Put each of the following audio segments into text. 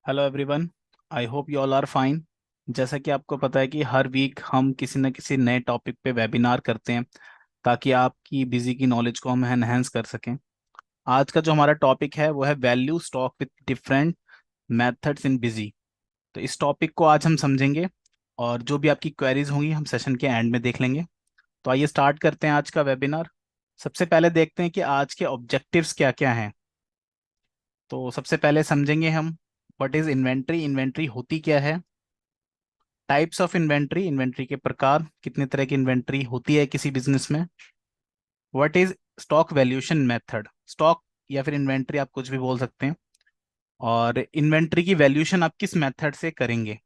Hello everyone. I hope you all are fine. जैसा कि आपको पता है कि हर वीक हम किसी न किसी नए टॉपिक पे वेबिनार करते हैं ताकि आपकी बिजी की नॉलेज को हम एनहेंस कर सकें। आज का जो हमारा टॉपिक है वो है value stock with different methods in busy. तो इस टॉपिक को आज हम समझेंगे और जो भी आपकी क्वेरीज होंगी हम सेशन के एंड में देख लेंगे। तो आइए स्टार्ट करते हैं आज का वेबिनार। सबसे पहले देखते हैं कि आज के ऑब्जेक्टिव्स क्या क्या हैं। तो सबसे पहले समझेंगे हम व्हाट इज इन्वेंट्री। इन्वेंट्री होती क्या है, टाइप्स ऑफ इन्वेंट्री, इन्वेंट्री के प्रकार, कितने तरह की इन्वेंट्री होती है किसी बिजनेस में। What is stock valuation method, stock या फिर इन्वेंट्री आप कुछ भी बोल सकते हैं, और इन्वेंट्री की वैल्यूएशन आप किस मेथड से करेंगे।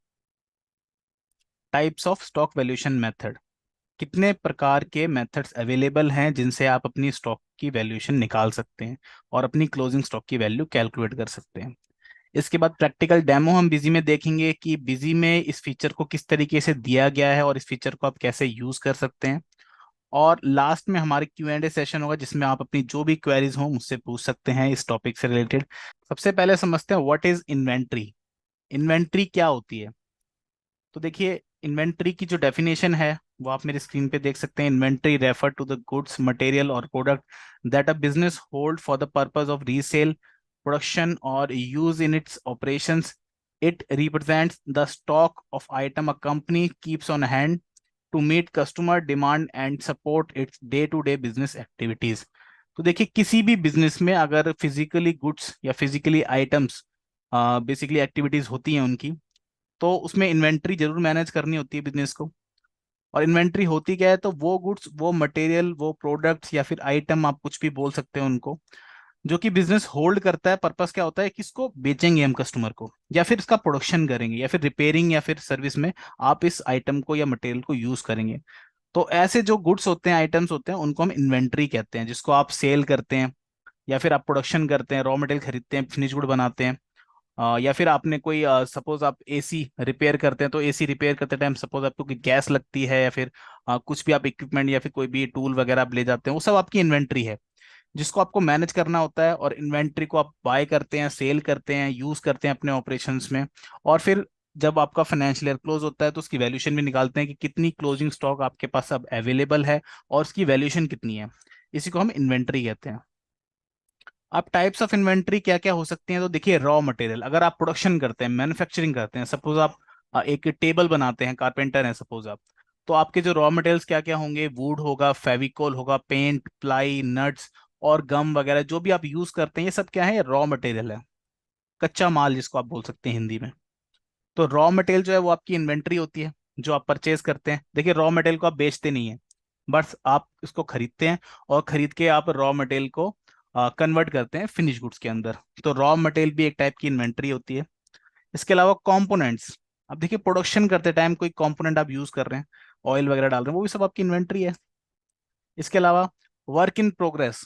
Types of stock valuation method, कितने प्रकार के मेथड्स अवेलेबल हैं जिनसे आप अपनी स्टॉक की वैल्यूएशन निकाल सकते हैं और अपनी क्लोजिंग स्टॉक की वैल्यू कैलकुलेट कर सकते हैं। इसके बाद प्रैक्टिकल डेमो हम बिजी में देखेंगे कि बिजी में इस फीचर को किस तरीके से दिया गया है और इस फीचर को आप कैसे यूज कर सकते हैं। और लास्ट में हमारे Q&A सेशन होगा जिसमें आप अपनी जो भी क्वेरीज हो मुझसे पूछ सकते हैं इस टॉपिक से रिलेटेड। सबसे पहले समझते हैं व्हाट इज इन्वेंट्री। इन्वेंट्री क्या होती है। तो देखिए, इन्वेंट्री की जो डेफिनेशन है वो आप मेरे स्क्रीन पे देख सकते हैं। Inventory refer to the goods, material और product that a business hold for the purpose of resale, production और use in its operations. It represents the stock of item a company keeps on hand to meet customer demand and support its day to day business activities. तो देखिए, किसी भी business में अगर physically goods या physically items basically activities होती हैं उनकी, तो उसमें इन्वेंट्री जरूर मैनेज करनी होती है बिजनेस को। और इन्वेंट्री होती क्या है, तो वो गुड्स, वो मटेरियल, वो प्रोडक्ट्स या फिर आइटम आप कुछ भी बोल सकते हैं उनको, जो कि बिजनेस होल्ड करता है। पर्पस क्या होता है कि इसको बेचेंगे हम कस्टमर को, या फिर इसका प्रोडक्शन करेंगे, या फिर रिपेयरिंग या फिर सर्विस में आप इस आइटम को या मटेरियल को यूज करेंगे। तो ऐसे जो गुड्स होते हैं, आइटम्स होते हैं, उनको हम इन्वेंट्री कहते हैं, जिसको आप सेल करते हैं या फिर आप प्रोडक्शन करते हैं, रॉ मटेरियल खरीदते हैं, फिनिश गुड बनाते हैं। या फिर आपने कोई सपोज आप एसी रिपेयर करते हैं, तो एसी रिपेयर करते टाइम सपोज आपको कोई गैस लगती है या फिर कुछ भी आप इक्विपमेंट या फिर कोई भी टूल वगैरह आप ले जाते हैं, वो सब आपकी इन्वेंट्री है जिसको आपको मैनेज करना होता है। और इन्वेंट्री को आप बाय करते हैं, सेल करते हैं, यूज करते हैं अपने ऑपरेशंस में। और फिर जब आपका फाइनेंशियल ईयर क्लोज होता है तो उसकी वैल्यूएशन भी निकालते हैं कि कितनी क्लोजिंग स्टॉक आपके पास अब अवेलेबल है और उसकी वैल्यूएशन कितनी है। इसी को हम इन्वेंट्री कहते हैं। अब टाइप्स ऑफ इन्वेंट्री क्या क्या हो सकती हैं, तो देखिए, रॉ मटेरियल, अगर आप प्रोडक्शन करते हैं, मैन्युफैक्चरिंग करते हैं, सपोज आप एक टेबल बनाते हैं, कारपेंटर हैं सपोज आप, तो आपके जो रॉ मटेरियल्स क्या क्या होंगे, वुड होगा, फेविकोल होगा, पेंट, प्लाई, नट्स और गम वगैरह जो भी आप यूज करते हैं, ये सब क्या है, रॉ मटेरियल है, कच्चा माल जिसको आप बोल सकते हैं हिंदी में। तो रॉ मटेरियल जो है वो आपकी इन्वेंट्री होती है जो आप परचेज करते हैं। देखिए, रॉ मटेरियल को आप बेचते नहीं है, बस आप इसको खरीदते हैं और खरीद के आप रॉ मटेरियल को कन्वर्ट करते हैं फिनिश गुड्स के अंदर। तो रॉ मटेरियल भी एक टाइप की इन्वेंट्री होती है। इसके अलावा कंपोनेंट्स, अब देखिए, प्रोडक्शन करते टाइम कोई कंपोनेंट आप यूज कर रहे हैं, ऑयल वगैरह डाल रहे हैं, वो भी सब आपकी इन्वेंट्री है। इसके अलावा वर्क इन प्रोग्रेस,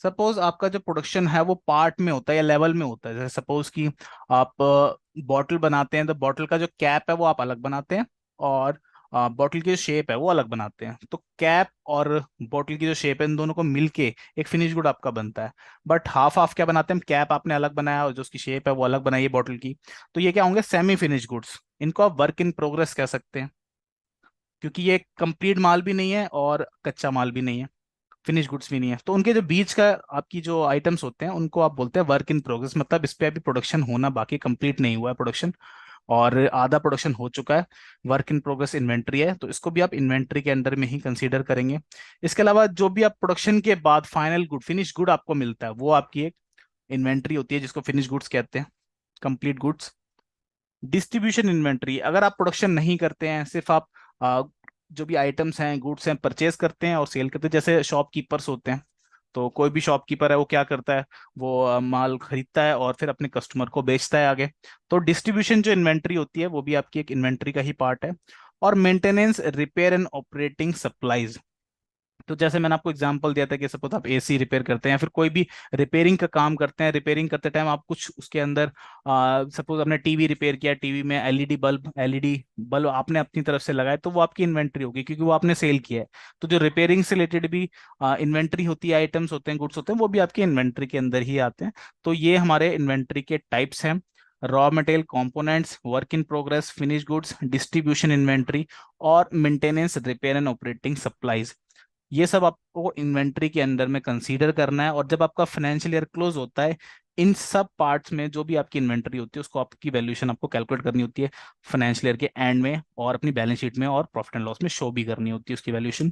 सपोज आपका जो प्रोडक्शन है वो पार्ट में होता है या लेवल में होता है। जैसे सपोज कि आप बॉटल बनाते हैं, तो बॉटल का जो कैप है वो आप अलग बनाते हैं और बॉटल की जो शेप है वो अलग बनाते हैं। तो कैप और बॉटल की जो शेप है इन दोनों को मिलके एक फिनिश गुड आपका बनता है। बट हाफ हाफ क्या बनाते हैं, कैप आपने अलग बनाया और जो उसकी शेप है वो अलग बनाई है बॉटल की, तो ये क्या होंगे, सेमी फिनिश गुड्स। इनको आप वर्क इन प्रोग्रेस कह सकते हैं क्योंकि ये कंप्लीट माल भी नहीं है और कच्चा माल भी नहीं है, फिनिश गुड्स भी नहीं है। तो उनके जो बीच का आपकी जो आइटम्स होते हैं उनको आप बोलते हैं वर्क इन प्रोग्रेस। मतलब इस पे अभी प्रोडक्शन होना बाकी, कंप्लीट नहीं हुआ है प्रोडक्शन और आधा प्रोडक्शन हो चुका है, वर्क इन प्रोग्रेस इन्वेंट्री है, तो इसको भी आप इन्वेंट्री के अंडर में ही कंसीडर करेंगे। इसके अलावा जो भी आप प्रोडक्शन के बाद फाइनल गुड, फिनिश गुड आपको मिलता है, वो आपकी एक इन्वेंट्री होती है जिसको फिनिश गुड्स कहते हैं, कंप्लीट गुड्स। डिस्ट्रीब्यूशन इन्वेंट्री, अगर आप प्रोडक्शन नहीं करते हैं, सिर्फ आप आ, जो भी आइटम्स हैं, गुड्स हैं, परचेज करते हैं और सेल करते हैं। जैसे शॉपकीपर्स होते हैं, तो कोई भी शॉपकीपर है वो क्या करता है, वो माल खरीदता है और फिर अपने कस्टमर को बेचता है आगे। तो डिस्ट्रीब्यूशन जो इन्वेंट्री होती है वो भी आपकी एक इन्वेंट्री का ही पार्ट है। और maintenance, repair and operating supplies, तो जैसे मैंने आपको एग्जांपल दिया था कि सपोज आप एसी रिपेयर करते हैं या फिर कोई भी रिपेयरिंग का काम करते हैं, रिपेयरिंग करते टाइम आप कुछ उसके अंदर, सपोज आपने टीवी रिपेयर किया, टीवी में एलईडी बल्ब आपने अपनी तरफ से लगाए, तो वो आपकी इन्वेंट्री होगी क्योंकि वो आपने सेल किया है। तो जो रिपेयरिंग से रिलेटेड भी इन्वेंट्री होती है, आइटम्स होते हैं, गुड्स होते हैं, वो भी आपके इन्वेंट्री के अंदर ही आते हैं। तो ये हमारे इन्वेंट्री के टाइप्स हैं। Raw material components, work in progress, finish goods, distribution inventory और maintenance, repair and operating supplies. ये सब आपको इन्वेंट्री के अंडर में कंसीडर करना है। और जब आपका फाइनेंशियल ईयर क्लोज होता है, इन सब पार्ट्स में जो भी आपकी इन्वेंट्री होती है उसको आपकी वैल्यूएशन आपको कैलकुलेट करनी होती है फाइनेंशियल ईयर के एंड में, और अपनी बैलेंस शीट में और प्रॉफिट एंड लॉस में शो भी करनी होती है उसकी वैल्यूएशन।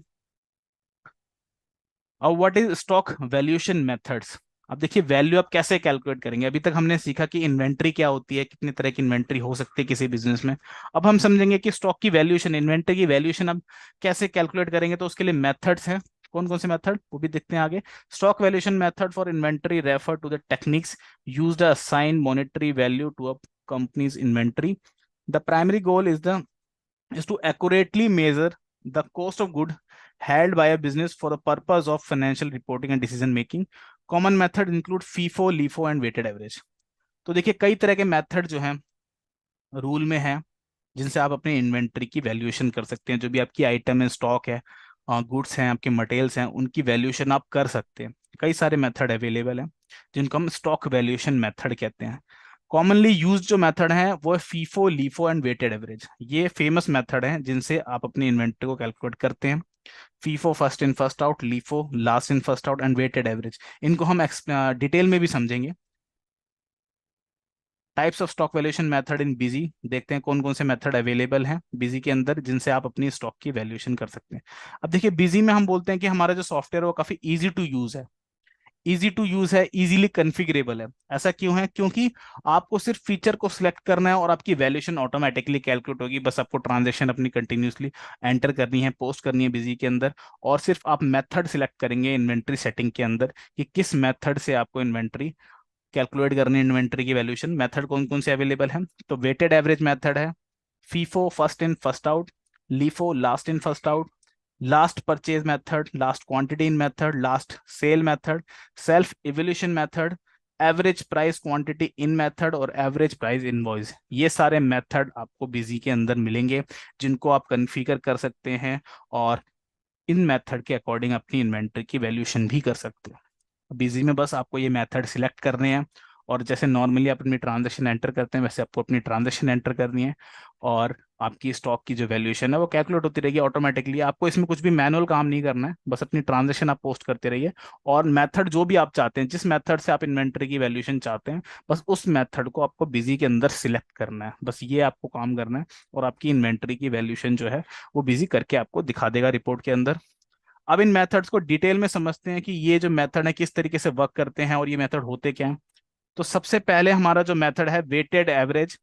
अब what is stock valuation methods. अब देखिए वैल्यू आप कैसे कैलकुलेट करेंगे। अभी तक हमने सीखा कि इन्वेंट्री क्या होती है, कितने तरह की इन्वेंट्री हो सकती है किसी बिजनेस में। अब हम समझेंगे कि स्टॉक की वैल्यूएशन, इन्वेंट्री की वैल्यूएशन अब कैसे कैलकुलेट करेंगे। तो उसके लिए मेथड्स हैं, कौन कौन से मेथड वो भी देखते हैं आगे। Stock valuation method for inventory refer to the techniques used to assign monetary value to a company's inventory. The primary goal is to accurately measure the cost of good held by a business for the purpose of financial reporting and decision making. Common method include FIFO, LIFO and weighted average. तो देखिए कई तरह के method जो हैं rule में हैं जिनसे आप अपनी इन्वेंट्री की वैल्यूएशन कर सकते हैं। जो भी आपकी आइटम है, स्टॉक है, गुड्स हैं, आपके मटेरियल्स हैं, उनकी वैल्यूएशन आप कर सकते हैं। कई सारे मेथड अवेलेबल हैं जिनको हम स्टॉक वैल्यूएशन मेथड कहते हैं। कॉमनली यूज जो मेथड है वो है FIFO, LIFO and weighted average. ये फेमस मेथड हैं जिनसे आप अपनी इन्वेंट्री को कैलकुलेट करते हैं। FIFO first in first out, LIFO last in first out and weighted average, इनको हम डिटेल में भी समझेंगे। Types of stock valuation method in Busy, देखते हैं कौन कौन से मेथड अवेलेबल हैं बिजी के अंदर जिनसे आप अपनी स्टॉक की वैल्यूएशन कर सकते हैं। अब देखिए बिजी में हम बोलते हैं कि हमारा जो सॉफ्टवेयर है वो काफी इजी टू यूज है। इजी टू यूज है, इजीली कॉन्फ़िगरेबल है। ऐसा क्यों है? क्योंकि आपको सिर्फ फीचर को सिलेक्ट करना है और आपकी वैल्यूएशन ऑटोमेटिकली कैलकुलेट होगी। बस आपको ट्रांजैक्शन अपनी कंटिन्यूसली एंटर करनी है, पोस्ट करनी है बिजी के अंदर, और सिर्फ आप मेथड सिलेक्ट करेंगे इन्वेंट्री सेटिंग के अंदर कि किस मेथड से आपको इन्वेंट्री कैलकुलेट करनी है, इन्वेंट्री की वैल्यूएशन। मेथड कौन कौन से अवेलेबल है? तो वेटेड एवरेज मेथड है, FIFO first in first out, LIFO last in first out, last purchase method, last quantity in method, last sale method, self evolution method, average price quantity in method और average price invoice. ये सारे method आपको busy के अंदर मिलेंगे जिनको आप configure कर सकते हैं और इन मेथड के अकॉर्डिंग अपनी इन्वेंट्री की वैल्यूएशन भी कर सकते हैं। बिजी में बस आपको ये मेथड सिलेक्ट करने हैं, और जैसे नॉर्मली आप अपनी ट्रांजेक्शन एंटर करते हैं वैसे आपको अपनी ट्रांजेक्शन एंटर करनी है, और आपकी स्टॉक की जो वैल्यूएशन है वो कैलकुलेट होती रहेगी ऑटोमेटिकली। आपको इसमें कुछ भी मैनुअल काम नहीं करना है, बस अपनी ट्रांजेक्शन आप पोस्ट करते रहिए, और मेथड जो भी आप चाहते हैं, जिस मेथड से आप इन्वेंट्री की वैल्यूएशन चाहते हैं, बस उस मेथड को आपको बिजी के अंदर सिलेक्ट करना है। बस ये आपको काम करना है और आपकी इन्वेंट्री की वैल्यूएशन जो है वो बिजी करके आपको दिखा देगा रिपोर्ट के अंदर। अब इन मेथड्स को डिटेल में समझते हैं कि ये जो मेथड है किस तरीके से वर्क करते हैं और ये मेथड होते क्या हैं। तो सबसे पहले हमारा जो मेथड है वेटेड एवरेज।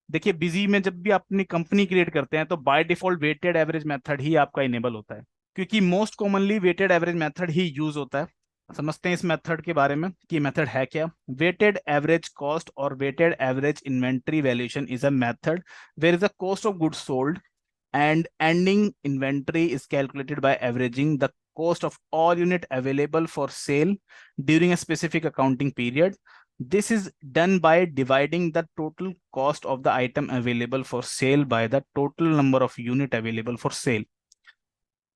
देखिए बिजी में जब भी आप अपनी कंपनी क्रिएट करते हैं तो by default weighted average method ही आपका इनेबल होता है, क्योंकि most commonly weighted average method ही यूज होता है। समझते हैं इस मेथड के बारे में कि मेथड है क्या। वेटेड एवरेज कॉस्ट और weighted average inventory valuation is a method where is the cost of goods sold and ending inventory is calculated by averaging the cost of all unit available for sale during a specific accounting period. This is done by dividing the total cost of the item available for sale by the total number of unit available for sale.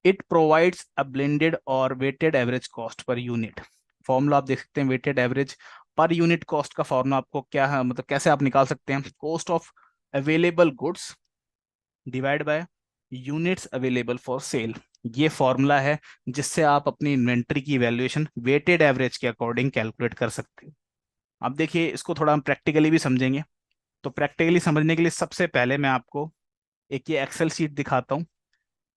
It provides a blended or weighted average cost per unit. Formula आप देख सकते हैं, weighted average per unit cost का formula आपको क्या है, मतलब कैसे आप निकाल सकते हैं। Cost of available goods divide by units available for sale. ये फॉर्मूला है जिससे आप अपनी इन्वेंट्री की वैल्यूएशन वेटेड एवरेज के अकॉर्डिंग कैलकुलेट कर सकते हैं। अब देखिए इसको थोड़ा हम प्रैक्टिकली भी समझेंगे। तो प्रैक्टिकली समझने के लिए सबसे पहले मैं आपको एक ये एक्सेल शीट दिखाता हूँ।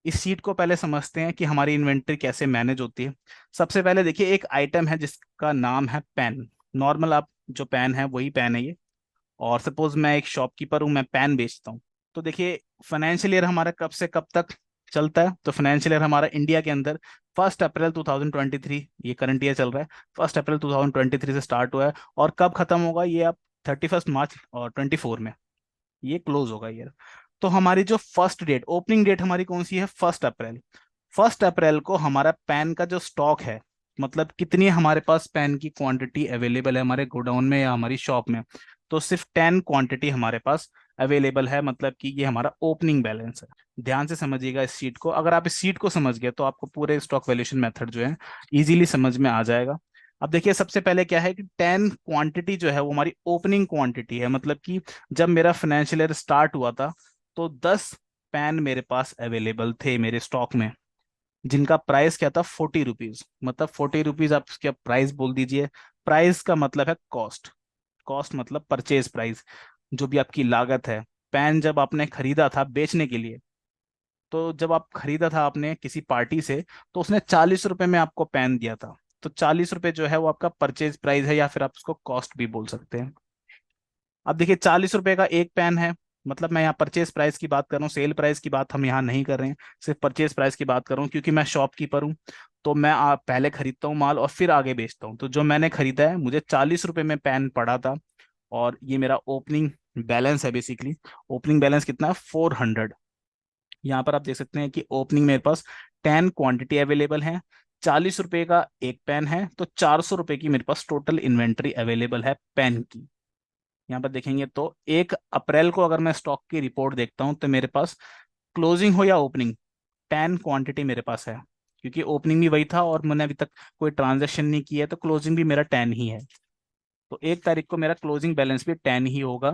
इस शीट को पहले समझते हैं कि हमारी इन्वेंट्री कैसे मैनेज होती है। सबसे पहले देखिए एक आइटम है जिसका नाम है पेन। नॉर्मल आप जो पेन है वही पेन है ये, और सपोज मैं एक शॉपकीपर हूँ, मैं पेन बेचता हूँ। तो देखिए फाइनेंशियल ईयर हमारा कब से कब तक चलता है। तो फाइनेंशियल ईयर हमारा इंडिया के अंदर 1 अप्रैल 2023, ये करंट ईयर चल रहा है, 1 अप्रैल 2023 से स्टार्ट हुआ है, और कब खत्म होगा ये आप 31 मार्च और 24 में ये क्लोज होगा ईयर। तो हमारी जो फर्स्ट डेट, ओपनिंग डेट हमारी कौन सी है? 1 अप्रैल। 1 अप्रैल को हमारा पेन का जो स्टॉक है, मतलब कितनी हमारे पास पेन की क्वांटिटी अवेलेबल है हमारे गोडाउन में या हमारी शॉप में, तो सिर्फ 10 क्वांटिटी हमारे पास अवेलेबल है, मतलब कि ये हमारा ओपनिंग बैलेंस है। ध्यान से समझिएगा इस शीट को। अगर आप इस शीट को समझ गए तो आपको पूरे स्टॉक वैल्यूएशन मेथड जो है इजीली समझ में आ जाएगा। अब देखिए सबसे पहले क्या है कि 10 क्वांटिटी जो है वो हमारी ओपनिंग क्वांटिटी है, मतलब कि जब मेरा फाइनेंशियल ईयर स्टार्ट हुआ था तो 10 पेन मेरे पास अवेलेबल थे मेरे स्टॉक में, जिनका प्राइस क्या था, 40 रुपीज। मतलब 40 रुपीज आप उसका प्राइस बोल दीजिए। प्राइस का मतलब है कॉस्ट। कॉस्ट मतलब परचेज प्राइस, जो भी आपकी लागत है। पेन जब आपने खरीदा था बेचने के लिए, तो जब आप खरीदा था आपने किसी पार्टी से, तो उसने 40 रुपए में आपको पेन दिया था। तो 40 रुपए जो है वो आपका परचेज प्राइस है, या फिर आप उसको कॉस्ट भी बोल सकते हैं। अब देखिए 40 रुपए का एक पेन है, मतलब मैं यहाँ परचेज प्राइस की बात कर रहा हूँ, सेल प्राइस की बात हम यहाँ नहीं कर रहे हैं, सिर्फ परचेज प्राइस की बात कर रहा हूँ, क्योंकि मैं शॉपकीपर हूँ। तो मैं पहले खरीदता हूँ माल और फिर आगे बेचता हूँ। तो जो मैंने खरीदा है, मुझे 40 रुपए में पेन पड़ा था, और ये मेरा ओपनिंग बैलेंस है बेसिकली। ओपनिंग बैलेंस कितना है, 400। यहाँ पर आप देख सकते हैं कि ओपनिंग मेरे पास 10 क्वांटिटी अवेलेबल है, 40 रुपए का एक पेन है, तो 400 रुपए की मेरे पास टोटल इन्वेंट्री अवेलेबल है पेन की। यहाँ पर देखेंगे तो 1 अप्रैल को अगर मैं स्टॉक की रिपोर्ट देखता हूँ, तो मेरे पास क्लोजिंग हो या ओपनिंग, 10 क्वांटिटी मेरे पास है, क्योंकि ओपनिंग भी वही था और मैंने अभी तक कोई ट्रांजेक्शन नहीं किया है, तो क्लोजिंग भी मेरा 10 ही है। तो 1 तारीख को मेरा क्लोजिंग बैलेंस भी 10 ही होगा।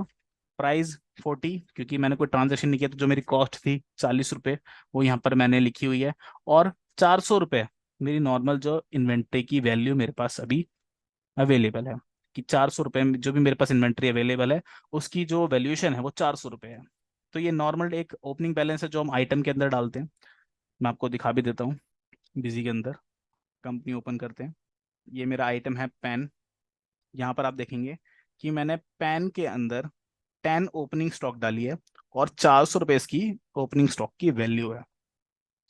प्राइस 40, क्योंकि मैंने कोई ट्रांजेक्शन नहीं किया, तो जो मेरी कॉस्ट थी 40 रुपये, वो यहाँ पर मैंने लिखी हुई है। और 400 रुपये मेरी नॉर्मल जो इन्वेंट्री की वैल्यू मेरे पास अभी अवेलेबल है, कि 400 रुपये में जो भी मेरे पास इन्वेंट्री अवेलेबल है, उसकी जो वैल्यूएशन है वो 400 रुपये है। तो ये नॉर्मल एक ओपनिंग बैलेंस है जो हम आइटम के अंदर डालते हैं। मैं आपको दिखा भी देता हूँ। बिजी के अंदर कंपनी ओपन करते हैं। ये मेरा आइटम है पेन। यहाँ पर आप देखेंगे कि मैंने पेन के अंदर 10 ओपनिंग स्टॉक डाली है, और 400 रुपये इसकी ओपनिंग स्टॉक की वैल्यू है।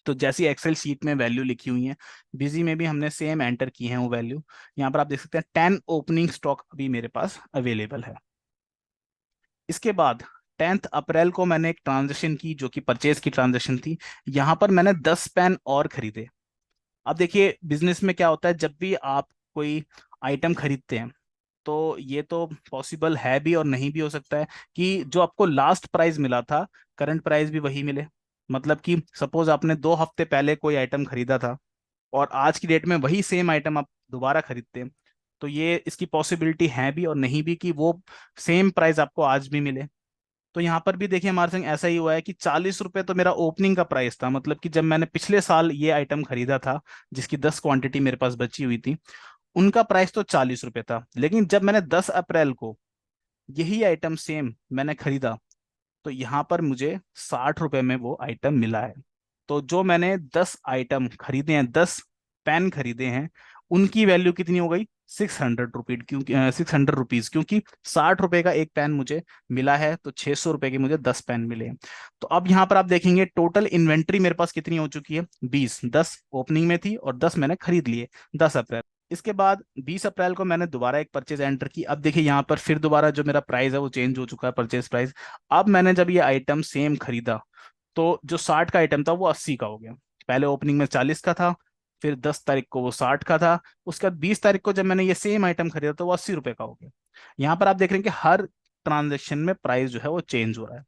तो जैसी एक्सेल शीट में वैल्यू लिखी हुई है, बिजी में भी हमने सेम एंटर की है वो वैल्यू। यहाँ पर आप देख सकते हैं 10 ओपनिंग स्टॉक अभी मेरे पास अवेलेबल है। इसके बाद 10 अप्रैल को मैंने एक ट्रांजेक्शन की, जो कि परचेज की ट्रांजेक्शन थी। यहाँ पर मैंने 10 पेन और खरीदे। अब देखिए बिजनेस में क्या होता है, जब भी आप कोई आइटम खरीदते हैं, तो ये तो पॉसिबल है भी और नहीं भी हो सकता है कि जो आपको लास्ट प्राइस मिला था, करंट प्राइस भी वही मिले। मतलब कि सपोज आपने 2 हफ्ते पहले कोई आइटम खरीदा था, और आज की डेट में वही सेम आइटम आप दोबारा खरीदते हैं, तो ये इसकी पॉसिबिलिटी है भी और नहीं भी कि वो सेम प्राइस आपको आज भी मिले। तो यहाँ पर भी देखिए हमारे संग ऐसा ही हुआ है कि 40 रुपये तो मेरा ओपनिंग का प्राइस था, मतलब कि जब मैंने पिछले साल ये आइटम खरीदा था, जिसकी 10 क्वांटिटी मेरे पास बची हुई थी, उनका प्राइस तो 40 रुपये था। लेकिन जब मैंने 10 अप्रैल को यही आइटम सेम मैंने खरीदा, तो यहाँ पर मुझे 60 रुपये में वो आइटम मिला है। तो जो मैंने 10 आइटम खरीदे हैं, 10 पेन खरीदे हैं, उनकी वैल्यू कितनी हो गई, 600 रुपीज, क्योंकि 600 रुपीज, क्योंकि 60 रुपए का एक पेन मुझे मिला है, तो 600 रुपए के मुझे 10 पेन मिले हैं। तो अब यहाँ पर आप देखेंगे टोटल इन्वेंट्री मेरे पास कितनी हो चुकी है, 20। 10 ओपनिंग में थी और 10 मैंने खरीद लिए 10 अप्रैल। इसके बाद 20 अप्रैल को मैंने दोबारा एक परचेज एंटर की। अब देखिए यहाँ पर फिर दोबारा जो मेरा प्राइस है वो चेंज हो चुका है, परचेज प्राइस। अब मैंने जब ये आइटम सेम खरीदा, तो जो 60 का आइटम था वो 80 का हो गया। पहले ओपनिंग में 40 का था, फिर 10 तारीख को वो 60 का था, उसके बाद 20 तारीख को जब मैंने ये सेम आइटम खरीदा तो वो 80 रुपए का हो गया। यहाँ पर आप देख रहे हैं कि हर ट्रांजेक्शन में प्राइस जो है वो चेंज हो रहा है।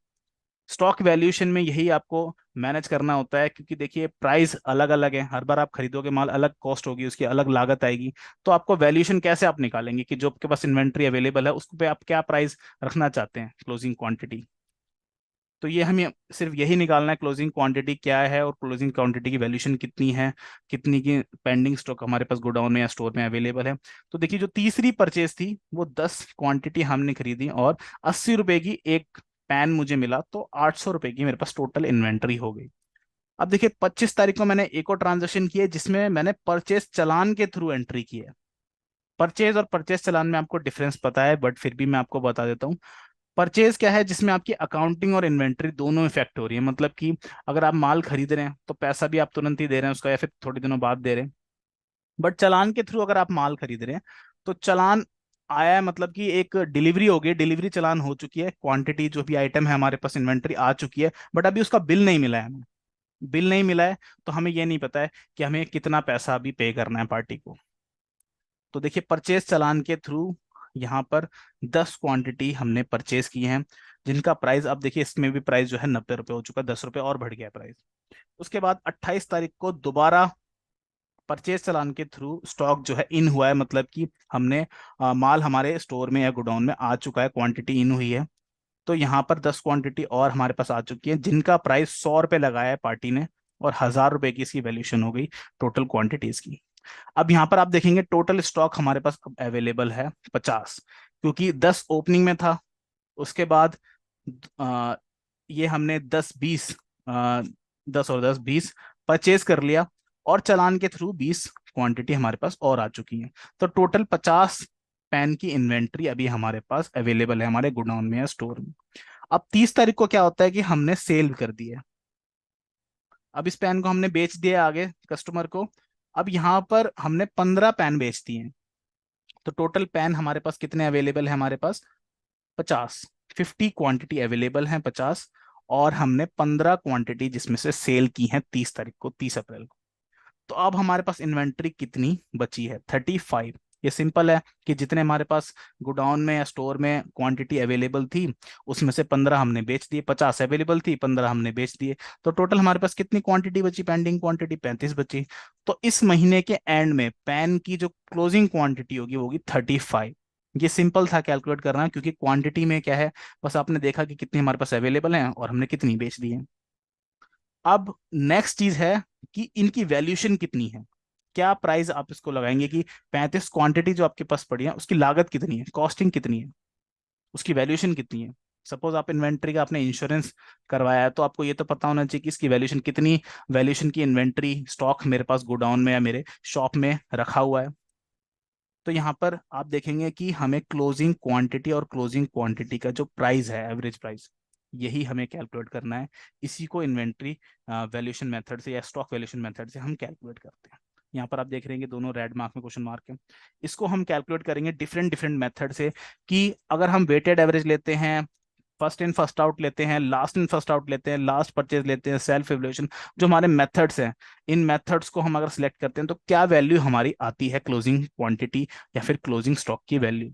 स्टॉक वैल्यूएशन में यही आपको मैनेज करना होता है, क्योंकि देखिए प्राइस अलग अलग है, हर बार आप खरीदोगे माल, अलग कॉस्ट होगी, उसकी अलग लागत आएगी। तो आपको वैल्यूएशन कैसे आप निकालेंगे कि जो आपके पास इन्वेंट्री अवेलेबल है उस पे आप क्या प्राइस रखना चाहते हैं, क्लोजिंग क्वांटिटी। तो ये हमें सिर्फ यही निकालना है, क्लोजिंग क्वांटिटी क्या है और क्लोजिंग क्वांटिटी की वैल्यूएशन कितनी है, कितनी की पेंडिंग स्टॉक हमारे पास गोडाउन में या स्टोर में अवेलेबल है। तो देखिए जो तीसरी परचेज थी वो 10 क्वांटिटी हमने खरीदी, और 80 रुपए की एक पैन मुझे मिला, तो 800 रुपए की मेरे पास टोटल इन्वेंट्री हो गई। अब देखिए 25 तारीख को मैंने एक और ट्रांजेक्शन की है, जिसमें मैंने परचेज चलान के थ्रू एंट्री की है। परचेज और परचेज चलान में आपको डिफरेंस पता है, बट फिर भी मैं आपको बता देता हूँ। परचेज क्या है, जिसमें आपकी अकाउंटिंग और इन्वेंट्री दोनों इफेक्ट हो रही है। मतलब कि अगर आप माल खरीद रहे हैं तो पैसा भी आप तुरंत ही दे रहे हैं उसका, या फिर थोड़े दिनों बाद दे रहे हैं। बट चालान के थ्रू अगर आप माल खरीद रहे हैं, तो चालान आया है, मतलब कि एक डिलीवरी हो गई, डिलीवरी चालान हो चुकी है, क्वांटिटी जो भी आइटम है हमारे पास इन्वेंट्री आ चुकी है, बट अभी उसका बिल नहीं मिला है हमें। बिल नहीं मिला है, तो हमें ये नहीं पता है कि हमें कितना पैसा अभी पे करना है पार्टी को। तो देखिए परचेज चालान के थ्रू यहाँ पर 10 क्वांटिटी हमने परचेज की हैं, जिनका प्राइस अब देखिए इसमें भी प्राइस जो है 90 रुपये हो चुका है, 10 रुपये और बढ़ गया प्राइस। उसके बाद 28 तारीख को दोबारा परचेज चालान के थ्रू स्टॉक जो है इन हुआ है, मतलब कि हमने माल हमारे स्टोर में या गोडाउन में आ चुका है, क्वांटिटी इन हुई है। तो यहाँ पर 10 क्वांटिटी और हमारे पास आ चुकी है जिनका प्राइस 100 रुपये लगाया है पार्टी ने, और 1,000 रुपए की इसकी वैल्यूशन हो गई टोटल क्वांटिटीज की। अब यहाँ पर आप देखेंगे टोटल स्टॉक हमारे पास अब अवेलेबल है 50, क्योंकि 10 ओपनिंग में था। उसके बाद आ, ये हमने 10 20 10 और 10 20 परचेज कर लिया, और चालान के थ्रू 20 क्वांटिटी हमारे पास और आ चुकी है। तो टोटल 50 पेन की इन्वेंट्री अभी हमारे पास अवेलेबल है हमारे गोडाउन में या स्टोर में। अब 30 तारीख को क्या होता है कि हमने सेल कर दी है। अब इस पेन को हमने बेच दिया आगे कस्टमर को। अब यहाँ पर हमने 15 पेन बेच दिए हैं। तो टोटल पेन हमारे पास कितने अवेलेबल है, हमारे पास 50, 50 क्वांटिटी अवेलेबल है 50। और हमने 15 क्वांटिटी जिसमें से सेल की है 30 तारीख को, 30 अप्रैल को। तो अब हमारे पास इन्वेंट्री कितनी बची है, 35। ये सिंपल है कि जितने हमारे पास गोडाउन में या स्टोर में क्वांटिटी अवेलेबल थी उसमें से 15 हमने बेच दिए, 50 अवेलेबल थी 15 हमने बेच दिए। तो टोटल हमारे पास कितनी क्वांटिटी बची, पेंडिंग क्वांटिटी 35 बची। तो इस महीने के एंड में पेन की जो क्लोजिंग क्वांटिटी होगी वो होगी 35। ये सिंपल था कैलकुलेट करना, क्योंकि क्वांटिटी में क्या है, बस आपने देखा कि कितनी हमारे पास अवेलेबल है और हमने कितनी बेच दी है। अब नेक्स्ट चीज है कि इनकी वैल्यूशन कितनी है, क्या प्राइस आप इसको लगाएंगे कि 35 क्वांटिटी जो आपके पास पड़ी है उसकी लागत कितनी है, कॉस्टिंग कितनी है, उसकी वैल्यूशन कितनी है। सपोज आप इन्वेंट्री का आपने इंश्योरेंस करवाया है तो आपको ये तो पता होना चाहिए कि इसकी वैल्यूशन कितनी, वैल्यूशन की इन्वेंट्री स्टॉक मेरे पास गोडाउन में या मेरे शॉप में रखा हुआ है। तो यहाँ पर आप देखेंगे कि हमें क्लोजिंग क्वांटिटी और क्लोजिंग क्वांटिटी का जो प्राइस है, एवरेज प्राइस, यही हमें कैलकुलेट करना है। इसी को इन्वेंट्री वैल्यूएशन मेथड से या स्टॉक वैल्यूएशन मेथड से हम कैलकुलेट करते हैं। यहाँ पर आप देख रहे हैं कि दोनों रेड मार्क में क्वेश्चन मार्क है। इसको हम कैलकुलेट करेंगे डिफरेंट डिफरेंट मेथड से, कि अगर हम वेटेड एवरेज लेते हैं, फर्स्ट इन फर्स्ट आउट लेते हैं, लास्ट इन फर्स्ट आउट लेते हैं, लास्ट परचेज लेते हैं, सेल्फ इवैल्यूएशन, जो हमारे मेथड्स हैं, इन मेथड्स को हम अगर सिलेक्ट करते हैं तो क्या वैल्यू हमारी आती है क्लोजिंग क्वांटिटी या फिर क्लोजिंग स्टॉक की वैल्यू।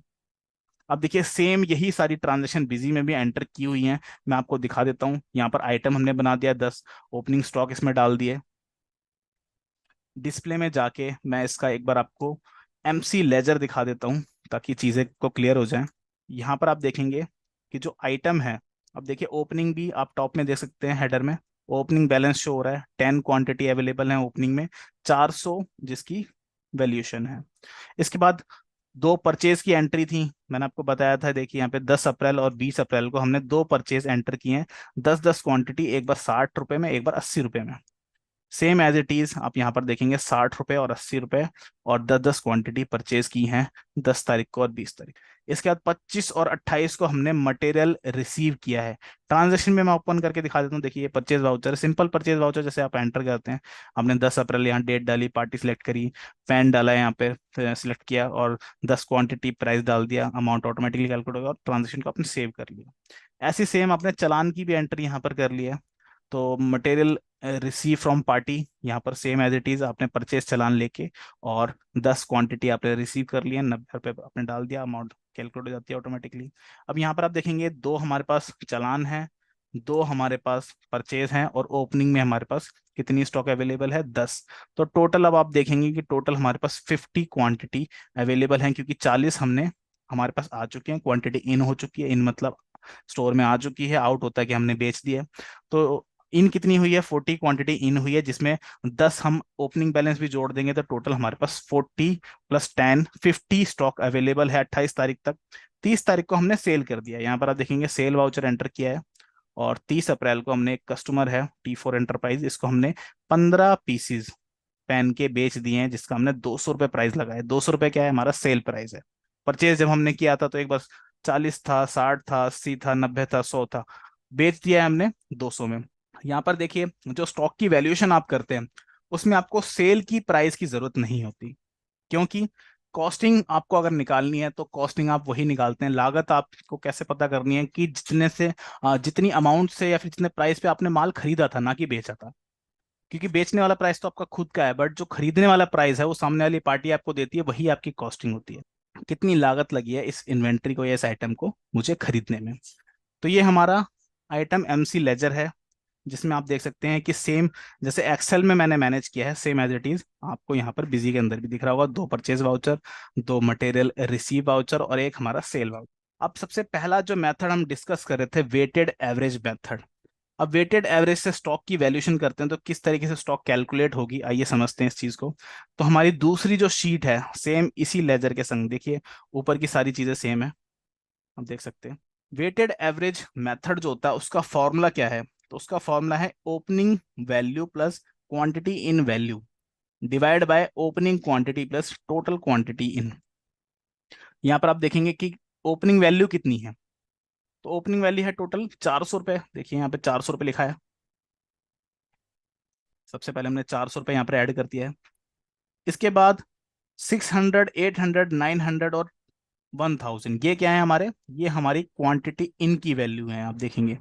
अब देखिए सेम यही सारी ट्रांजेक्शन बिजी में भी एंटर की हुई हैं। मैं आपको दिखा देता हूँ। यहाँ पर आइटम हमने बना दिया 10, ओपनिंग स्टॉक इसमें डाल दिए। डिस्प्ले में जाके मैं इसका एक बार आपको एमसी लेजर दिखा देता हूँ ताकि चीज़ें को क्लियर हो जाए। यहाँ पर आप देखेंगे कि जो आइटम है, अब देखिए ओपनिंग भी आप टॉप में देख सकते हैं, हेडर में ओपनिंग बैलेंस शो हो रहा है, 10 क्वांटिटी अवेलेबल है ओपनिंग में, 400 जिसकी वैल्यूएशन है। इसके बाद दो परचेज की एंट्री थी, मैंने आपको बताया था। देखिए यहाँ पे 10 अप्रैल और 20 अप्रैल को हमने दो परचेज एंटर किए हैं, 10-10 क्वांटिटी, एक बार 60 रुपए में, एक बार 80 रुपए में। सेम एज इट इज आप यहाँ पर देखेंगे 60 रुपए और 80 रुपए, और 10-10 क्वांटिटी परचेज की हैं 10 तारीख को और 20 तारीख। इसके बाद 25 और 28 को हमने मटेरियल रिसीव किया है। ट्रांजेक्शन में मैं ओपन करके दिखा देता हूँ। देखिए ये purchase voucher, simple purchase voucher, जैसे आप एंटर करते हैं, हमने 10 अप्रैल यहाँ डेट डाली, पार्टी सिलेक्ट करी, पेन डाला यहाँ पे सिलेक्ट किया, और 10 क्वांटिटी प्राइस डाल दिया, अमाउंट ऑटोमेटिकली कैलकुलेट होगा और ट्रांजेक्शन को आपने सेव कर लिया। ऐसी सेम आपने चालान की भी एंट्री यहाँ पर कर लिया। तो मटेरियल रिसीव फ्रॉम पार्टी, यहाँ पर सेम एज इट इज आपने परचेज चालान लेके और 10 क्वांटिटी आपने रिसीव कर लिया, 90 रुपये आपने डाल दिया, अमाउंट कैलकुलेट हो जाती है ऑटोमेटिकली। अब यहाँ पर आप देखेंगे दो हमारे पास चालान है, दो हमारे पास परचेज हैं, और ओपनिंग में हमारे पास कितनी स्टॉक अवेलेबल है, 10। तो टोटल अब आप देखेंगे कि टोटल हमारे पास 50 क्वांटिटी अवेलेबल है, क्योंकि 40 हमने हमारे पास आ चुके हैं, क्वांटिटी इन हो चुकी है, इन मतलब स्टोर में आ चुकी है, आउट होता है कि हमने बेच दिया। तो इन कितनी हुई है, 40 क्वांटिटी इन हुई है, जिसमें 10 हम ओपनिंग बैलेंस भी जोड़ देंगे तो टोटल हमारे पास 40 + 10 50 स्टॉक अवेलेबल है 28 तारीख तक। 30 तारीख को हमने सेल कर दिया, यहाँ पर आप देखेंगे सेल वाउचर एंटर किया है। और 30 अप्रैल को हमने एक कस्टमर है T4 एंटरप्राइज, इसको हमने 15 पीसीज पेन के बेच दिए हैं, जिसका हमने 200 रुपये प्राइस लगाया। 200 रुपये क्या है, हमारा सेल प्राइस है। परचेज जब हमने किया था तो एक बार 40 था, 60 था, 80 था, 90 था, 100 था, बेच दिया है हमने 200 में। यहाँ पर देखिए जो स्टॉक की वैल्यूएशन आप करते हैं उसमें आपको सेल की प्राइस की जरूरत नहीं होती, क्योंकि कॉस्टिंग आपको अगर निकालनी है तो कॉस्टिंग आप वही निकालते हैं। लागत आपको कैसे पता करनी है कि जितने से जितनी अमाउंट से या फिर जितने प्राइस पे आपने माल खरीदा था, ना कि बेचा था। क्योंकि बेचने वाला प्राइस तो आपका खुद का है, बट जो खरीदने वाला प्राइस है वो सामने वाली पार्टी आपको देती है, वही आपकी कॉस्टिंग होती है। कितनी लागत लगी है इस इन्वेंट्री को या इस आइटम को मुझे खरीदने में। तो ये हमारा आइटम एमसी लेजर है। जिसमें आप देख सकते हैं कि सेम जैसे एक्सेल में मैंने मैनेज किया है, सेम एज इट इज आपको यहाँ पर बिजी के अंदर भी दिख रहा होगा। 2 purchase voucher, 2 material receive voucher और एक हमारा सेल वाउचर। अब सबसे पहला जो मेथड हम डिस्कस कर रहे थे, वेटेड एवरेज मेथड। अब वेटेड एवरेज से स्टॉक की वैल्यूएशन करते हैं तो किस तरीके से स्टॉक कैलकुलेट होगी, आइए समझते हैं इस चीज को। तो हमारी दूसरी जो शीट है सेम इसी लेजर के संग, देखिए ऊपर की सारी चीजें सेम है, आप देख सकते हैं। वेटेड एवरेज मेथड जो होता है उसका फॉर्मूला क्या है, तो उसका फॉर्मूला है opening value plus quantity in value divide by opening quantity plus total quantity in. यहाँ पर आप देखेंगे कि ओपनिंग वैल्यू कितनी है, तो ओपनिंग वैल्यू है टोटल 400 रुपये, देखिए यहाँ पे 400 रुपये लिखा है। सबसे पहले हमने 400 रुपये यहाँ पर ऐड कर दिया है। इसके बाद 600, 800, 900 और 1000, ये क्या है हमारे, ये हमारी क्वांटिटी इन की वैल्यू है, आप देखेंगे।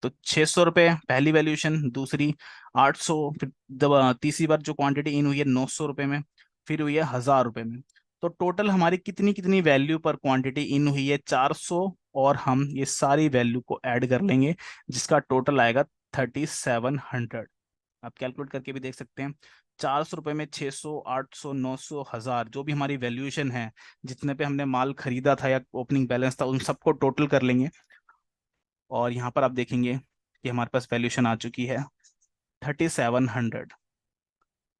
तो 600 रुपये पहली वैल्यूएशन, दूसरी 800, फिर तीसरी बार जो क्वांटिटी इन हुई है 900 रुपये में, फिर हुई है 1000 रुपये में। तो टोटल हमारी कितनी कितनी वैल्यू पर क्वांटिटी इन हुई है, 400, और हम ये सारी वैल्यू को ऐड कर लेंगे जिसका टोटल आएगा 3700। आप कैलकुलेट करके भी देख सकते हैं। 400 रुपये में 600, 800, 900, 1000, जो भी हमारी वैल्यूएशन है, जितने पे हमने माल खरीदा था या ओपनिंग बैलेंस था, उन सबको टोटल कर लेंगे। और यहाँ पर आप देखेंगे कि हमारे पास वैल्यूएशन आ चुकी है 3700।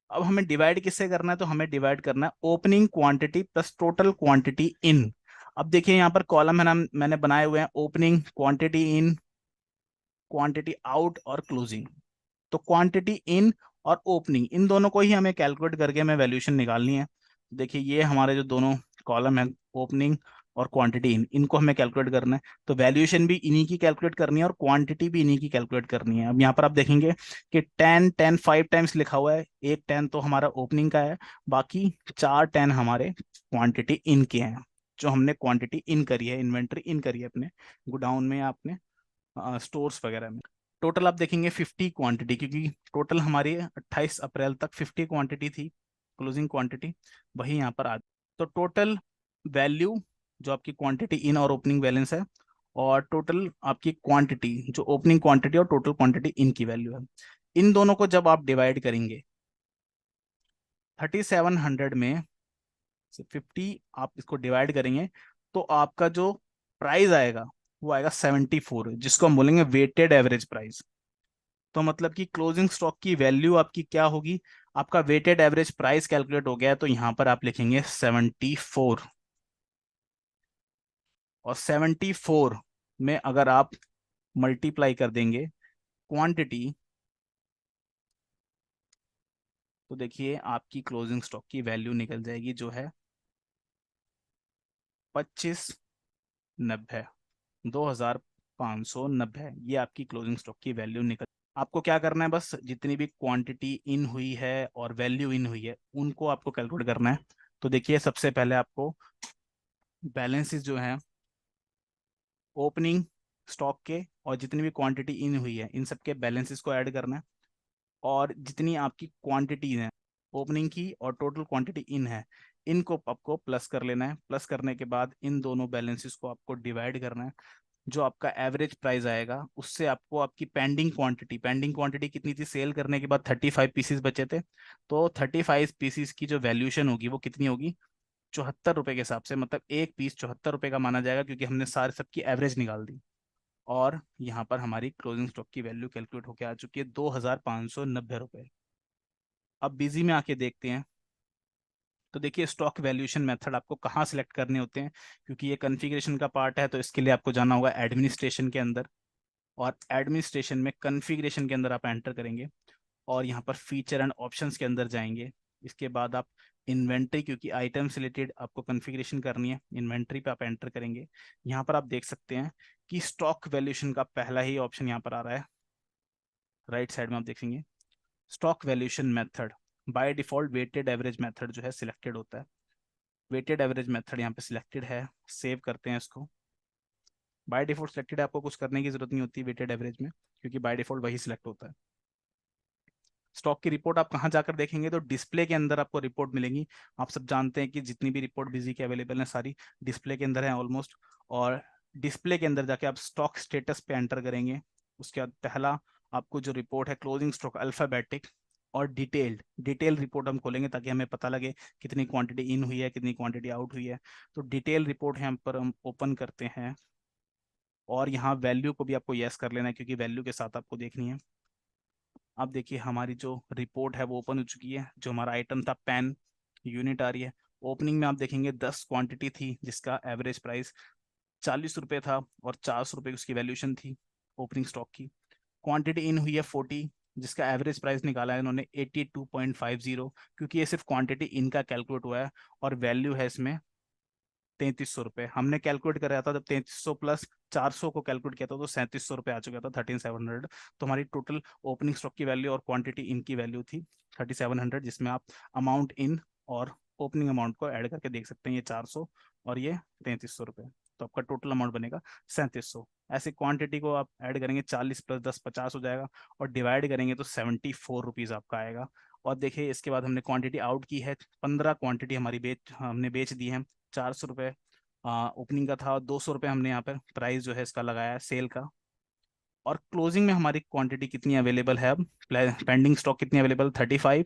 अब हमें डिवाइड किससे करना है, तो हमें डिवाइड करना है opening quantity plus total quantity in. अब देखिए यहाँ पर कॉलम है ना, मैंने बनाए हुए हैं opening, quantity in, quantity out और क्लोजिंग। तो क्वांटिटी इन और ओपनिंग, इन दोनों को ही हमें कैलकुलेट करके हमें वैल्यूएशन निकालनी है। देखिए ये हमारे जो दोनों कॉलम है, ओपनिंग और क्वांटिटी इन, इनको हमें कैलकुलेट करना है। तो वैल्यूएशन भी इन्हीं की कैलकुलेट करनी है और क्वांटिटी भी इन्हीं की कैलकुलेट करनी है। अब यहाँ पर आप देखेंगे कि 10 5 टाइम्स लिखा हुआ है, एक 10 तो हमारा ओपनिंग का है, बाकी 4 10 हमारे क्वांटिटी इन के हैं, जो हमने क्वांटिटी इन करी है, इन्वेंट्री इन करी है अपने गोडाउन में या अपने स्टोर्स वगैरह में। टोटल आप देखेंगे 50 क्वांटिटी, क्योंकि टोटल हमारी 28 अप्रैल तक 50 क्वांटिटी थी क्लोजिंग क्वांटिटी, वही यहाँ पर आ। तो टोटल वैल्यू जो आपकी क्वांटिटी इन और ओपनिंग बैलेंस है, और टोटल आपकी क्वांटिटी जो ओपनिंग क्वांटिटी और टोटल क्वांटिटी इन की वैल्यू है, इन दोनों को जब आप डिवाइड करेंगे 3700 में से 50 आप इसको डिवाइड करेंगे, तो आपका जो प्राइस आएगा वो आएगा 74, जिसको हम बोलेंगे वेटेड एवरेज प्राइस। तो मतलब कि क्लोजिंग स्टॉक की वैल्यू आपकी क्या होगी, आपका वेटेड एवरेज प्राइस कैलकुलेट हो गया है, तो यहां पर आप लिखेंगे 74। और 74 में अगर आप मल्टीप्लाई कर देंगे क्वांटिटी, तो देखिए आपकी क्लोजिंग स्टॉक की वैल्यू निकल जाएगी जो है 2590, 2590, ये आपकी क्लोजिंग स्टॉक की वैल्यू निकल। आपको क्या करना है, बस जितनी भी क्वांटिटी इन हुई है और वैल्यू इन हुई है उनको आपको कैलकुलेट करना है। तो देखिए सबसे पहले आपको बैलेंसेस जो हैं ओपनिंग स्टॉक के और जितनी भी क्वांटिटी इन हुई है इन सबके बैलेंसेस को ऐड करना है, और जितनी आपकी क्वांटिटीज हैं ओपनिंग की और टोटल क्वांटिटी इन है, इनको आपको प्लस कर लेना है। प्लस करने के बाद इन दोनों बैलेंसेस को आपको डिवाइड करना है। जो आपका एवरेज प्राइस आएगा उससे आपको आपकी पेंडिंग क्वांटिटी कितनी थी, सेल करने के बाद 35 पीसीस बचे थे, तो 35 पीसीस की जो वैल्यूएशन होगी वो कितनी होगी, 74 रुपए के हिसाब से, मतलब एक पीस 74 रुपए का माना जाएगा, क्योंकि हमने सारे सबकी एवरेज निकाल दी। और यहाँ पर हमारी क्लोजिंग स्टॉक की वैल्यू कैलकुलेट होकर आ चुकी है 2590 रुपये। अब बिजी में आके देखते हैं। तो देखिए स्टॉक वैल्यूएशन मेथड आपको कहाँ सिलेक्ट करने होते हैं, क्योंकि ये कॉन्फ़िगरेशन का पार्ट है, तो इसके लिए आपको जाना होगा एडमिनिस्ट्रेशन के अंदर। और एडमिनिस्ट्रेशन में कॉन्फ़िगरेशन के अंदर आप एंटर करेंगे और यहाँ पर फीचर एंड ऑप्शंस के अंदर जाएंगे। इसके बाद आप इन्वेंट्री, क्योंकि आइटम से रिलेटेड आपको कॉन्फ़िगरेशन करनी है, इन्वेंट्री पे आप एंटर करेंगे। यहाँ पर आप देख सकते हैं कि स्टॉक वैल्यूएशन का पहला ही ऑप्शन यहाँ पर आ रहा है, राइट साइड में आप देखेंगे stock valuation method. By default weighted average method जो है सिलेक्टेड होता है, वेटेड एवरेज मेथड यहाँ पे सिलेक्टेड है। सेव करते हैं इसको। बाय डिफॉल्ट सिलेक्टेड है, आपको कुछ करने की जरूरत नहीं होती वेटेड एवरेज में, क्योंकि बाय डिफॉल्ट वही सिलेक्ट होता है। स्टॉक की रिपोर्ट आप कहाँ जाकर देखेंगे, तो डिस्प्ले के अंदर आपको रिपोर्ट मिलेंगी। आप सब जानते हैं कि जितनी भी रिपोर्ट बिजी की अवेलेबल है सारी डिस्प्ले के अंदर है ऑलमोस्ट। और डिस्प्ले के अंदर जाके आप स्टॉक स्टेटस पे एंटर करेंगे। उसके बाद पहला आपको जो रिपोर्ट है क्लोजिंग स्टॉक अल्फाबेटिक और डिटेल रिपोर्ट हम खोलेंगे ताकि हमें पता लगे कितनी क्वांटिटी इन हुई है, कितनी क्वांटिटी आउट हुई है। तो डिटेल रिपोर्ट यहाँ पर हम ओपन करते हैं, और यहाँ वैल्यू को भी आपको यस कर लेना है क्योंकि वैल्यू के साथ आपको देखनी है। अब देखिए हमारी जो रिपोर्ट है वो ओपन हो चुकी है। जो हमारा आइटम था पेन यूनिट आ रही है। ओपनिंग में आप देखेंगे 10 क्वांटिटी थी जिसका एवरेज प्राइस 40 रुपये था और 400 रुपये उसकी वैल्यूशन थी ओपनिंग स्टॉक की। क्वांटिटी इन हुई है 40, जिसका एवरेज प्राइस निकाला है इन्होंने 82.50, क्योंकि ये सिर्फ क्वांटिटी इन का कैलकुलेट हुआ है और वैल्यू है इसमें 3300 रुपये। हमने कैलकुलेट कराया था जब 3300 प्लस 400 को कैलकुलेट किया था तो 3700 रुपये आ चुका था, 13700। तो हमारी टोटल ओपनिंग स्टॉक की वैल्यू और क्वांटिटी इन की वैल्यू थी 3700, जिसमें आप अमाउंट इन और ओपनिंग अमाउंट को ऐड करके देख सकते हैं। ये 400 और ये 3300 रुपये, तो आपका टोटल अमाउंट बनेगा 3700। ऐसे क्वांटिटी को आप ऐड करेंगे 40 प्लस 10 50 हो जाएगा, और डिवाइड करेंगे तो 74 रुपीज़ आपका आएगा। और देखिए इसके बाद हमने क्वांटिटी आउट की है, 15 क्वांटिटी हमारी हमने बेच दी है। 400 रुपये ओपनिंग का था, और 200 रुपये हमने यहाँ पर प्राइस जो है इसका लगाया है सेल का। और क्लोजिंग में हमारी क्वांटिटी कितनी अवेलेबल है, अब पेंडिंग स्टॉक कितनी अवेलेबल, 35।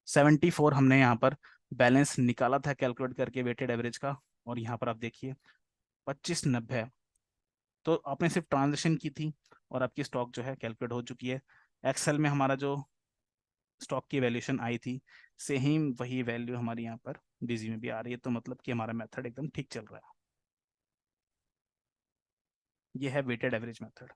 74 हमने यहाँ पर बैलेंस निकाला था कैलकुलेट करके वेटेड एवरेज का, और यहाँ पर आप देखिए 2590। तो आपने सिर्फ ट्रांजेक्शन की थी और आपकी स्टॉक जो है कैलकुलेट हो चुकी है। एक्सेल में हमारा जो स्टॉक की वैल्यूएशन आई थी सेम वही वैल्यू हमारी यहाँ पर बिजी में भी आ रही है, तो मतलब कि हमारा मेथड एकदम ठीक चल रहा है। ये है वेटेड एवरेज मेथड,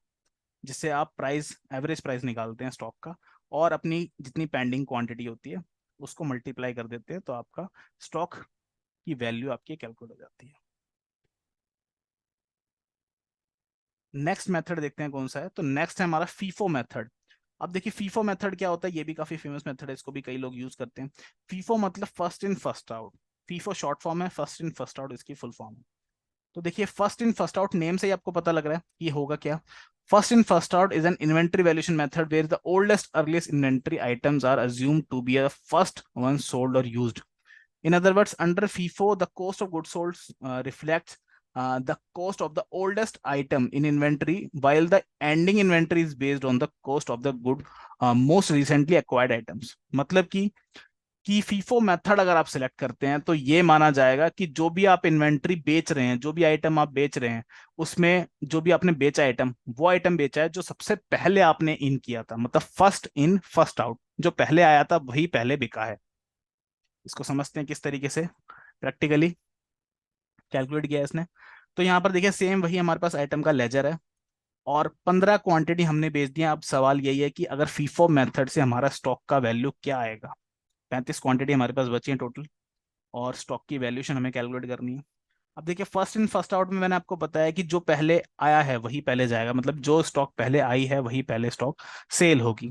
जिससे आप प्राइस एवरेज प्राइस निकालते हैं स्टॉक का, और अपनी जितनी पेंडिंग क्वांटिटी होती है उसको मल्टीप्लाई कर देते हैं, तो आपका स्टॉक की वैल्यू आपकी कैलकुलेट हो जाती है। नेक्स्ट मेथड देखते हैं कौन सा है। तो नेक्स्ट है हमारा फीफो मेथड। अब देखिए फीफो मेथड क्या होता है, ये भी काफी फेमस मेथड है, इसको भी कई लोग यूज करते हैं। फीफो मतलब first in first out. FIFO short form है, फर्स्ट इन फर्स्ट आउट इसकी फुल फॉर्म है। तो देखिए first in first out name से ही आपको पता लग रहा है ये होगा क्या। First in first out is an inventory valuation method where the oldest earliest inventory items are assumed to be a first one sold or used. In other words, under FIFO, the cost of goods sold reflects the cost of the oldest item in inventory, while the ending inventory is based on the cost of the good most recently acquired items. मतलब कि FIFO method अगर आप select करते हैं तो ये माना जाएगा कि जो भी आप इन्वेंट्री बेच रहे हैं, जो भी आइटम आप बेच रहे हैं, उसमें जो भी आपने बेचा आइटम, वो आइटम बेचा है जो सबसे पहले आपने इन किया था, मतलब फर्स्ट इन फर्स्ट आउट, जो पहले आया था वही पहले बिका है। इसको समझते हैं किस तरीके से प्रैक्टिकली कैलकुलेट किया है इसने। तो यहाँ पर देखिए सेम वही हमारे पास आइटम का लेजर है, और 15 क्वांटिटी हमने बेच दिया। अब सवाल यही है कि अगर फीफो मेथड से हमारा स्टॉक का वैल्यू क्या आएगा। 35 क्वांटिटी हमारे पास बची है टोटल, और स्टॉक की वैल्यूशन हमें कैलकुलेट करनी है। अब देखिए फर्स्ट इन फर्स्ट आउट में मैंने आपको बताया कि जो पहले आया है वही पहले जाएगा, मतलब जो स्टॉक पहले आई है वही पहले स्टॉक सेल होगी।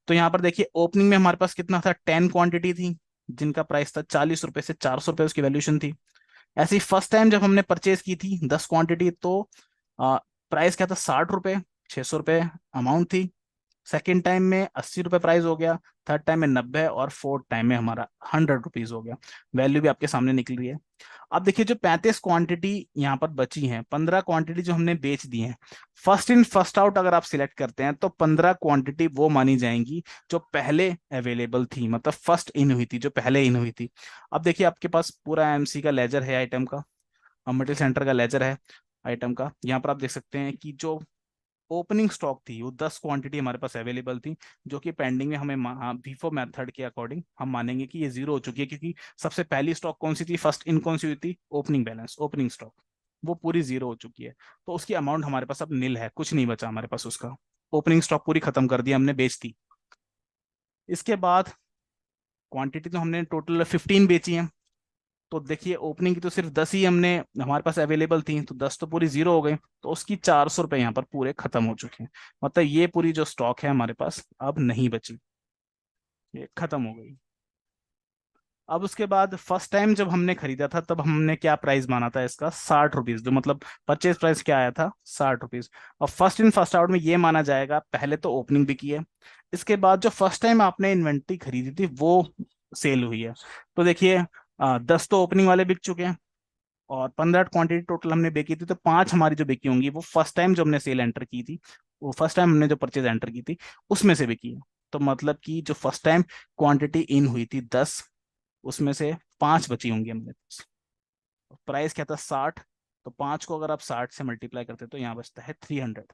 तो यहाँ पर देखिए ओपनिंग में हमारे पास कितना था, 10 क्वांटिटी थी जिनका प्राइस था 40 रुपए से 400 रुपए उसकी वैल्यूशन थी। ऐसे ही फर्स्ट टाइम जब हमने परचेज की थी 10 क्वांटिटी, तो प्राइस क्या था, 60 रुपए, 600 रुपए अमाउंट थी। सेकेंड टाइम में 80 रुपए प्राइस हो गया, थर्ड टाइम में 90, और फोर्थ टाइम में हमारा 100 रुपीज हो गया। वैल्यू भी आपके सामने निकल रही है। अब देखिए जो 35 क्वांटिटी यहाँ पर बची हैं, 15 क्वांटिटी जो हमने बेच दी हैं, फर्स्ट इन फर्स्ट आउट अगर आप सिलेक्ट करते हैं तो 15 क्वांटिटी वो मानी जाएंगी जो पहले अवेलेबल थी, मतलब फर्स्ट इन हुई थी, जो पहले इन हुई थी। अब देखिए आपके पास पूरा एमसी का लेजर है आइटम का, मटेरियल सेंटर का लेजर है आइटम का। यहाँ पर आप देख सकते हैं कि जो ओपनिंग स्टॉक थी वो 10 क्वांटिटी हमारे पास अवेलेबल थी, जो कि पेंडिंग में हमें फीफो मेथड के अकॉर्डिंग हम मानेंगे कि ये जीरो हो चुकी है, क्योंकि सबसे पहली स्टॉक कौन सी थी, फर्स्ट इन कौन सी हुई थी, ओपनिंग बैलेंस, ओपनिंग स्टॉक, वो पूरी जीरो हो चुकी है। तो उसकी अमाउंट हमारे पास अब निल है, कुछ नहीं बचा हमारे पास उसका। ओपनिंग स्टॉक पूरी खत्म कर दी हमने, बेच दी। इसके बाद क्वांटिटी तो हमने टोटल 15 बेची है। तो देखिए ओपनिंग की तो सिर्फ 10 ही हमने हमारे पास अवेलेबल थी, तो 10 तो पूरी जीरो हो गई, तो उसकी 400 रुपये यहाँ पर पूरे खत्म हो चुके हैं। मतलब ये पूरी जो स्टॉक है हमारे पास अब नहीं बची, ये खत्म हो गई। अब उसके बाद फर्स्ट टाइम जब हमने खरीदा था तब हमने क्या प्राइस माना था इसका, 60 रुपीज, जो मतलब परचेज प्राइस क्या आया था, 60 रुपीज। और फर्स्ट इन फर्स्ट आउट में ये माना जाएगा पहले तो ओपनिंग बिकी है, इसके बाद जो फर्स्ट टाइम आपने इन्वेंट्री खरीदी थी वो सेल हुई है। तो देखिए 10 तो ओपनिंग वाले बिक चुके हैं, और 15 क्वांटिटी टोटल हमने बेची थी, तो 5 हमारी जो बिकी होंगी वो फर्स्ट टाइम जो हमने सेल एंटर की थी वो फर्स्ट टाइम हमने जो परचेज एंटर की थी उसमें से भी की है। तो मतलब कि जो फर्स्ट टाइम क्वांटिटी इन हुई थी 10, उसमें से 5 बची होंगी हमारे पास। प्राइस क्या था 60, तो 5 को अगर आप 60 से मल्टीप्लाई करते तो यहाँ बचता है 300।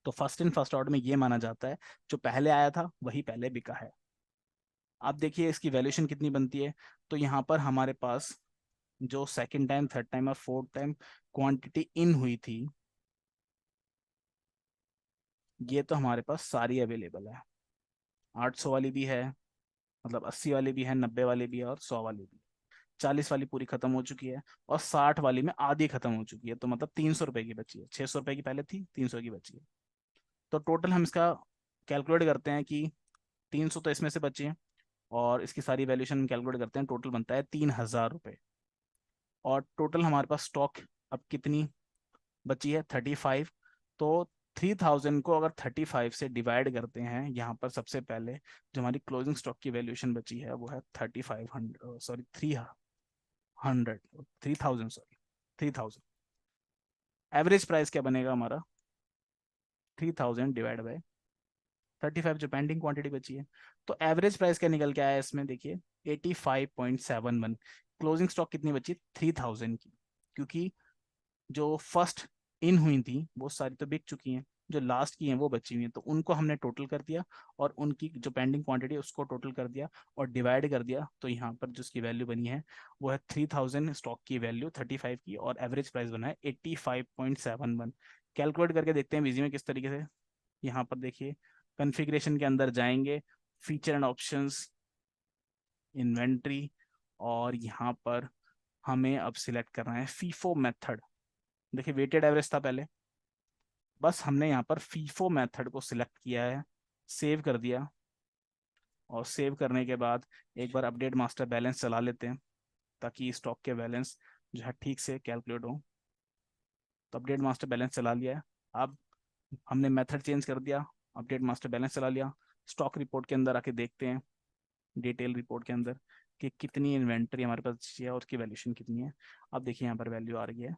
तो फर्स्ट इन फर्स्ट आउट में ये माना जाता है जो पहले आया था वही पहले बिका है। आप देखिए इसकी वैल्यूएशन कितनी बनती है। तो यहाँ पर हमारे पास जो सेकंड टाइम, थर्ड टाइम और फोर्थ टाइम क्वांटिटी इन हुई थी, ये तो हमारे पास सारी अवेलेबल है। 800 वाली भी है, मतलब 80 वाली भी है, 90 वाली भी है और 100 वाली भी है। 40 वाली पूरी खत्म हो चुकी है और 60 वाली में आधी खत्म हो चुकी है। तो मतलब 300 रुपए की बची है। 600 रुपए की पहले थी, 300 की बची है। तो टोटल हम इसका कैलकुलेट करते हैं कि 300 तो इसमें से बची है और इसकी सारी वैल्यूशन कैलकुलेट करते हैं, टोटल बनता है 3000 रुपये। और टोटल हमारे पास स्टॉक अब कितनी बची है 35। तो 3000 को अगर 35 से डिवाइड करते हैं, यहाँ पर सबसे पहले जो हमारी क्लोजिंग स्टॉक की वैल्यूएशन बची है वो है 3500, सॉरी 300, 3000, सॉरी 3000। एवरेज प्राइस क्या बनेगा हमारा, 3000 डिवाइड बाय 35 जो पेंडिंग क्वांटिटी बची है। तो एवरेज प्राइस क्या निकल के आया इसमें, देखिए 85.71। क्लोजिंग स्टॉक कितनी बची, 3000 की, क्योंकि जो फर्स्ट इन हुई थी वो सारी तो बिक चुकी हैं, जो लास्ट की हैं वो बची हुई हैं, तो उनको हमने टोटल कर दिया और उनकी जो पेंडिंग क्वांटिटी है उसको टोटल कर दिया और डिवाइड कर दिया। तो यहाँ पर जो उसकी वैल्यू बनी है वो है 3000, स्टॉक की वैल्यू 35 की, और एवरेज प्राइस बना है 85.71। कैलकुलेट करके देखते हैं बिजी में किस तरीके से। यहाँ पर देखिए कन्फिग्रेशन के अंदर जाएंगे, फीचर एंड ऑप्शंस, इन्वेंट्री, और यहाँ पर हमें अब सिलेक्ट करना है फीफो मेथड। देखिए वेटेड एवरेज था पहले, बस हमने यहाँ पर फीफो मेथड को सिलेक्ट किया है, सेव कर दिया, और सेव करने के बाद एक बार अपडेट मास्टर बैलेंस चला लेते हैं ताकि स्टॉक के बैलेंस जो है ठीक से कैलकुलेट हो। तो अपडेट मास्टर बैलेंस चला लिया है। अब हमने मेथड चेंज कर दिया, अपडेट मास्टर बैलेंस चला लिया। स्टॉक रिपोर्ट के अंदर आके देखते हैं, डिटेल रिपोर्ट के अंदर, कि कितनी इन्वेंट्री हमारे पास बची है और उसकी वैल्यूशन कितनी है। अब देखिए यहाँ पर वैल्यू आ रही है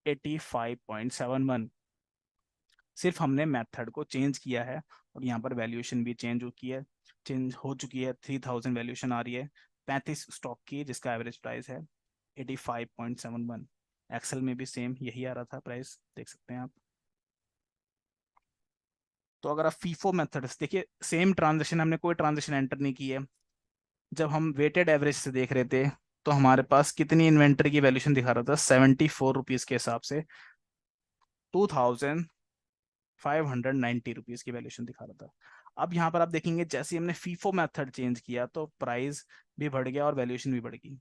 85.71। सिर्फ हमने मेथड को चेंज किया है और यहाँ पर वैल्यूएशन भी चेंज हो चुकी है। 3000 वैल्यूएशन आ रही है 35 स्टॉक की, जिसका एवरेज प्राइस है 85.71। एक्सेल में भी सेम यही आ रहा था प्राइस, देख सकते हैं आप। तो अगर आप फीफो मेथड से देखिए, सेम ट्रांजेक्शन, हमने कोई ट्रांजेक्शन एंटर नहीं की है। जब हम वेटेड एवरेज से देख रहे थे तो हमारे पास कितनी इन्वेंटरी की वैल्यूएशन दिखा रहा था, 74 रुपीज के हिसाब से 2590 रुपीज की वैल्यूएशन दिखा रहा था। अब यहाँ पर आप देखेंगे जैसे ही हमने फीफो मेथड चेंज किया तो प्राइस भी बढ़ गया और वैल्यूएशन भी बढ़ गई।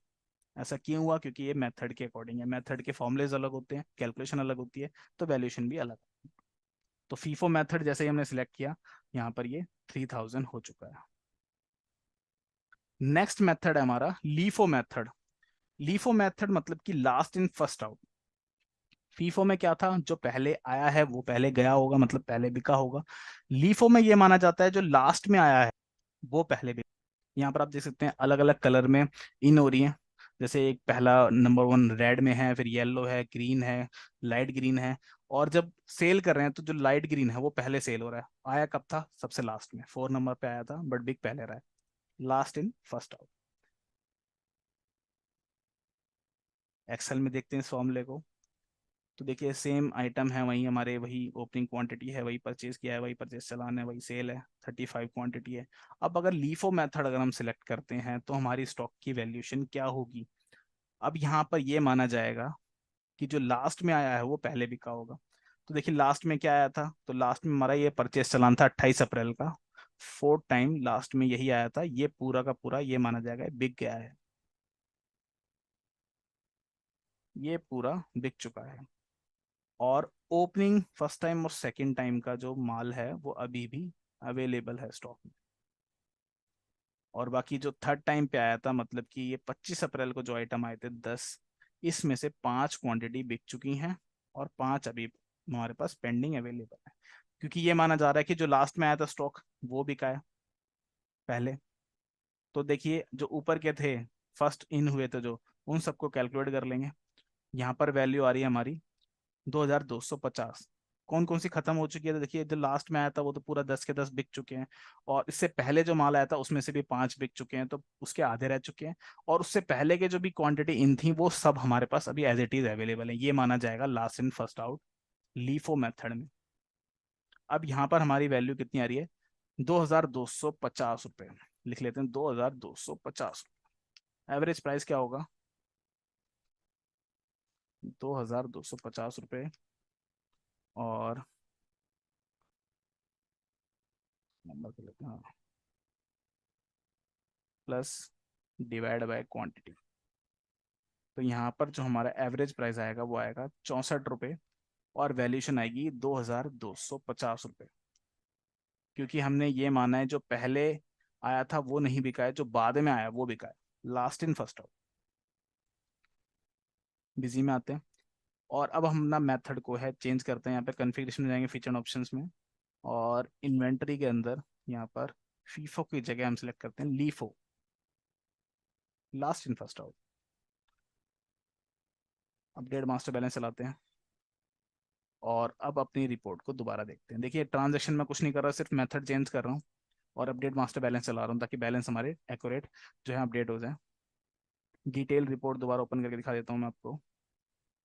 ऐसा क्यों हुआ, क्योंकि ये मेथड के अकॉर्डिंग है, मेथड के फॉर्मुलेज अलग होते हैं, कैलकुलेशन अलग होती है, तो वैल्यूएशन भी अलग। तो फीफो मेथड जैसे ही हमने सिलेक्ट किया, यहाँ पर ये 3000 हो चुका है। नेक्स्ट मेथड है हमारा लीफो मेथड। लीफो मेथड मतलब कि last in first out. FIFO में क्या था, जो पहले आया है वो पहले गया होगा, मतलब पहले बिका होगा। लीफो में ये माना जाता है जो लास्ट में आया है वो पहले बिका। यहाँ पर आप देख सकते हैं अलग अलग कलर में इन हो रही है। जैसे एक पहला नंबर 1 रेड में है, फिर येलो है, ग्रीन है, लाइट ग्रीन है। और जब सेल कर रहे हैं तो जो लाइट ग्रीन है वो पहले सेल हो रहा है। आया कब था, सबसे लास्ट में 4 नंबर पे आया था, बट बिग पहले रहा है। Last in first out. Excel में देखते हैं इस फॉर्मूले को। तो देखिए सेम आइटम है, वही हमारे, वही ओपनिंग क्वांटिटी है, वही परचेज किया है, वही परचेज चलान है, वही सेल है, 35 क्वांटिटी है। अब अगर लीफो मेथड अगर हम सिलेक्ट करते हैं तो हमारी स्टॉक की वैल्यूएशन क्या होगी। अब यहाँ पर ये माना जाएगा कि जो लास्ट में आया है वो पहले बिका होगा। तो देखिए लास्ट में क्या आया था, तो लास्ट में हमारा ये परचेज चलान था 28 अप्रैल का। फोर्थ टाइम लास्ट में यही आया था, ये पूरा का पूरा ये माना जाएगा बिक गया है, ये पूरा बिक चुका है। और ओपनिंग फर्स्ट टाइम और सेकंड टाइम का जो माल है वो अभी भी अवेलेबल है स्टॉक में। और बाकी जो थर्ड टाइम पे आया था, मतलब कि ये 25 अप्रैल को जो आइटम आए थे 10, इसमें से 5 क्वांटिटी बिक चुकी हैं और 5 अभी हमारे पास पेंडिंग अवेलेबल है, क्योंकि ये माना जा रहा है कि जो लास्ट में आया था स्टॉक वो बिका है पहले। तो देखिए जो ऊपर के थे, फर्स्ट इन हुए थे जो, उन सबको कैलकुलेट कर लेंगे। यहाँ पर वैल्यू आ रही है हमारी 2250। कौन कौन सी खत्म हो चुकी है? तो देखिए जो लास्ट में आया था वो तो पूरा 10 के 10 बिक चुके हैं, और इससे पहले जो माल आया था उसमें से भी 5 बिक चुके हैं, तो उसके आधे रह चुके हैं। और उससे पहले के जो भी क्वांटिटी इन थी वो सब हमारे पास अभी एज इट इज अवेलेबल है, ये माना जाएगा last in first out LIFO method में। अब यहाँ पर हमारी वैल्यू कितनी आ रही है? 2250 रुपये। लिख लेते हैं 2250। एवरेज प्राइस क्या होगा? 2250 रुपये, और नंबर कर लेते हैं, हाँ, प्लस डिवाइड बाय क्वांटिटी। तो यहाँ पर जो हमारा एवरेज प्राइस आएगा वो आएगा 64 रुपये, और वैल्यूशन आएगी 2250 रुपये। क्योंकि हमने ये माना है जो पहले आया था वो नहीं बिका है, जो बाद में आया वो बिका है, last in first out. Busy में आते हैं, और अब हम ना मेथड को है चेंज करते हैं। यहाँ पे कॉन्फ़िगरेशन में जाएंगे, फीचर ऑप्शंस में, और इन्वेंटरी के अंदर यहाँ पर फीफो की जगह हम सिलेक्ट करते हैं LIFO, last in first out. Update master balance चलाते हैं, और अब अपनी रिपोर्ट को दोबारा देखते हैं। देखिए ट्रांजेक्शन में कुछ नहीं कर रहा, सिर्फ मेथड चेंज कर रहा हूँ, और अपडेट मास्टर बैलेंस चला रहा हूँ ताकि बैलेंस हमारे एक्यूरेट जो है अपडेट हो जाए। डिटेल रिपोर्ट दोबारा ओपन करके दिखा देता हूँ मैं आपको।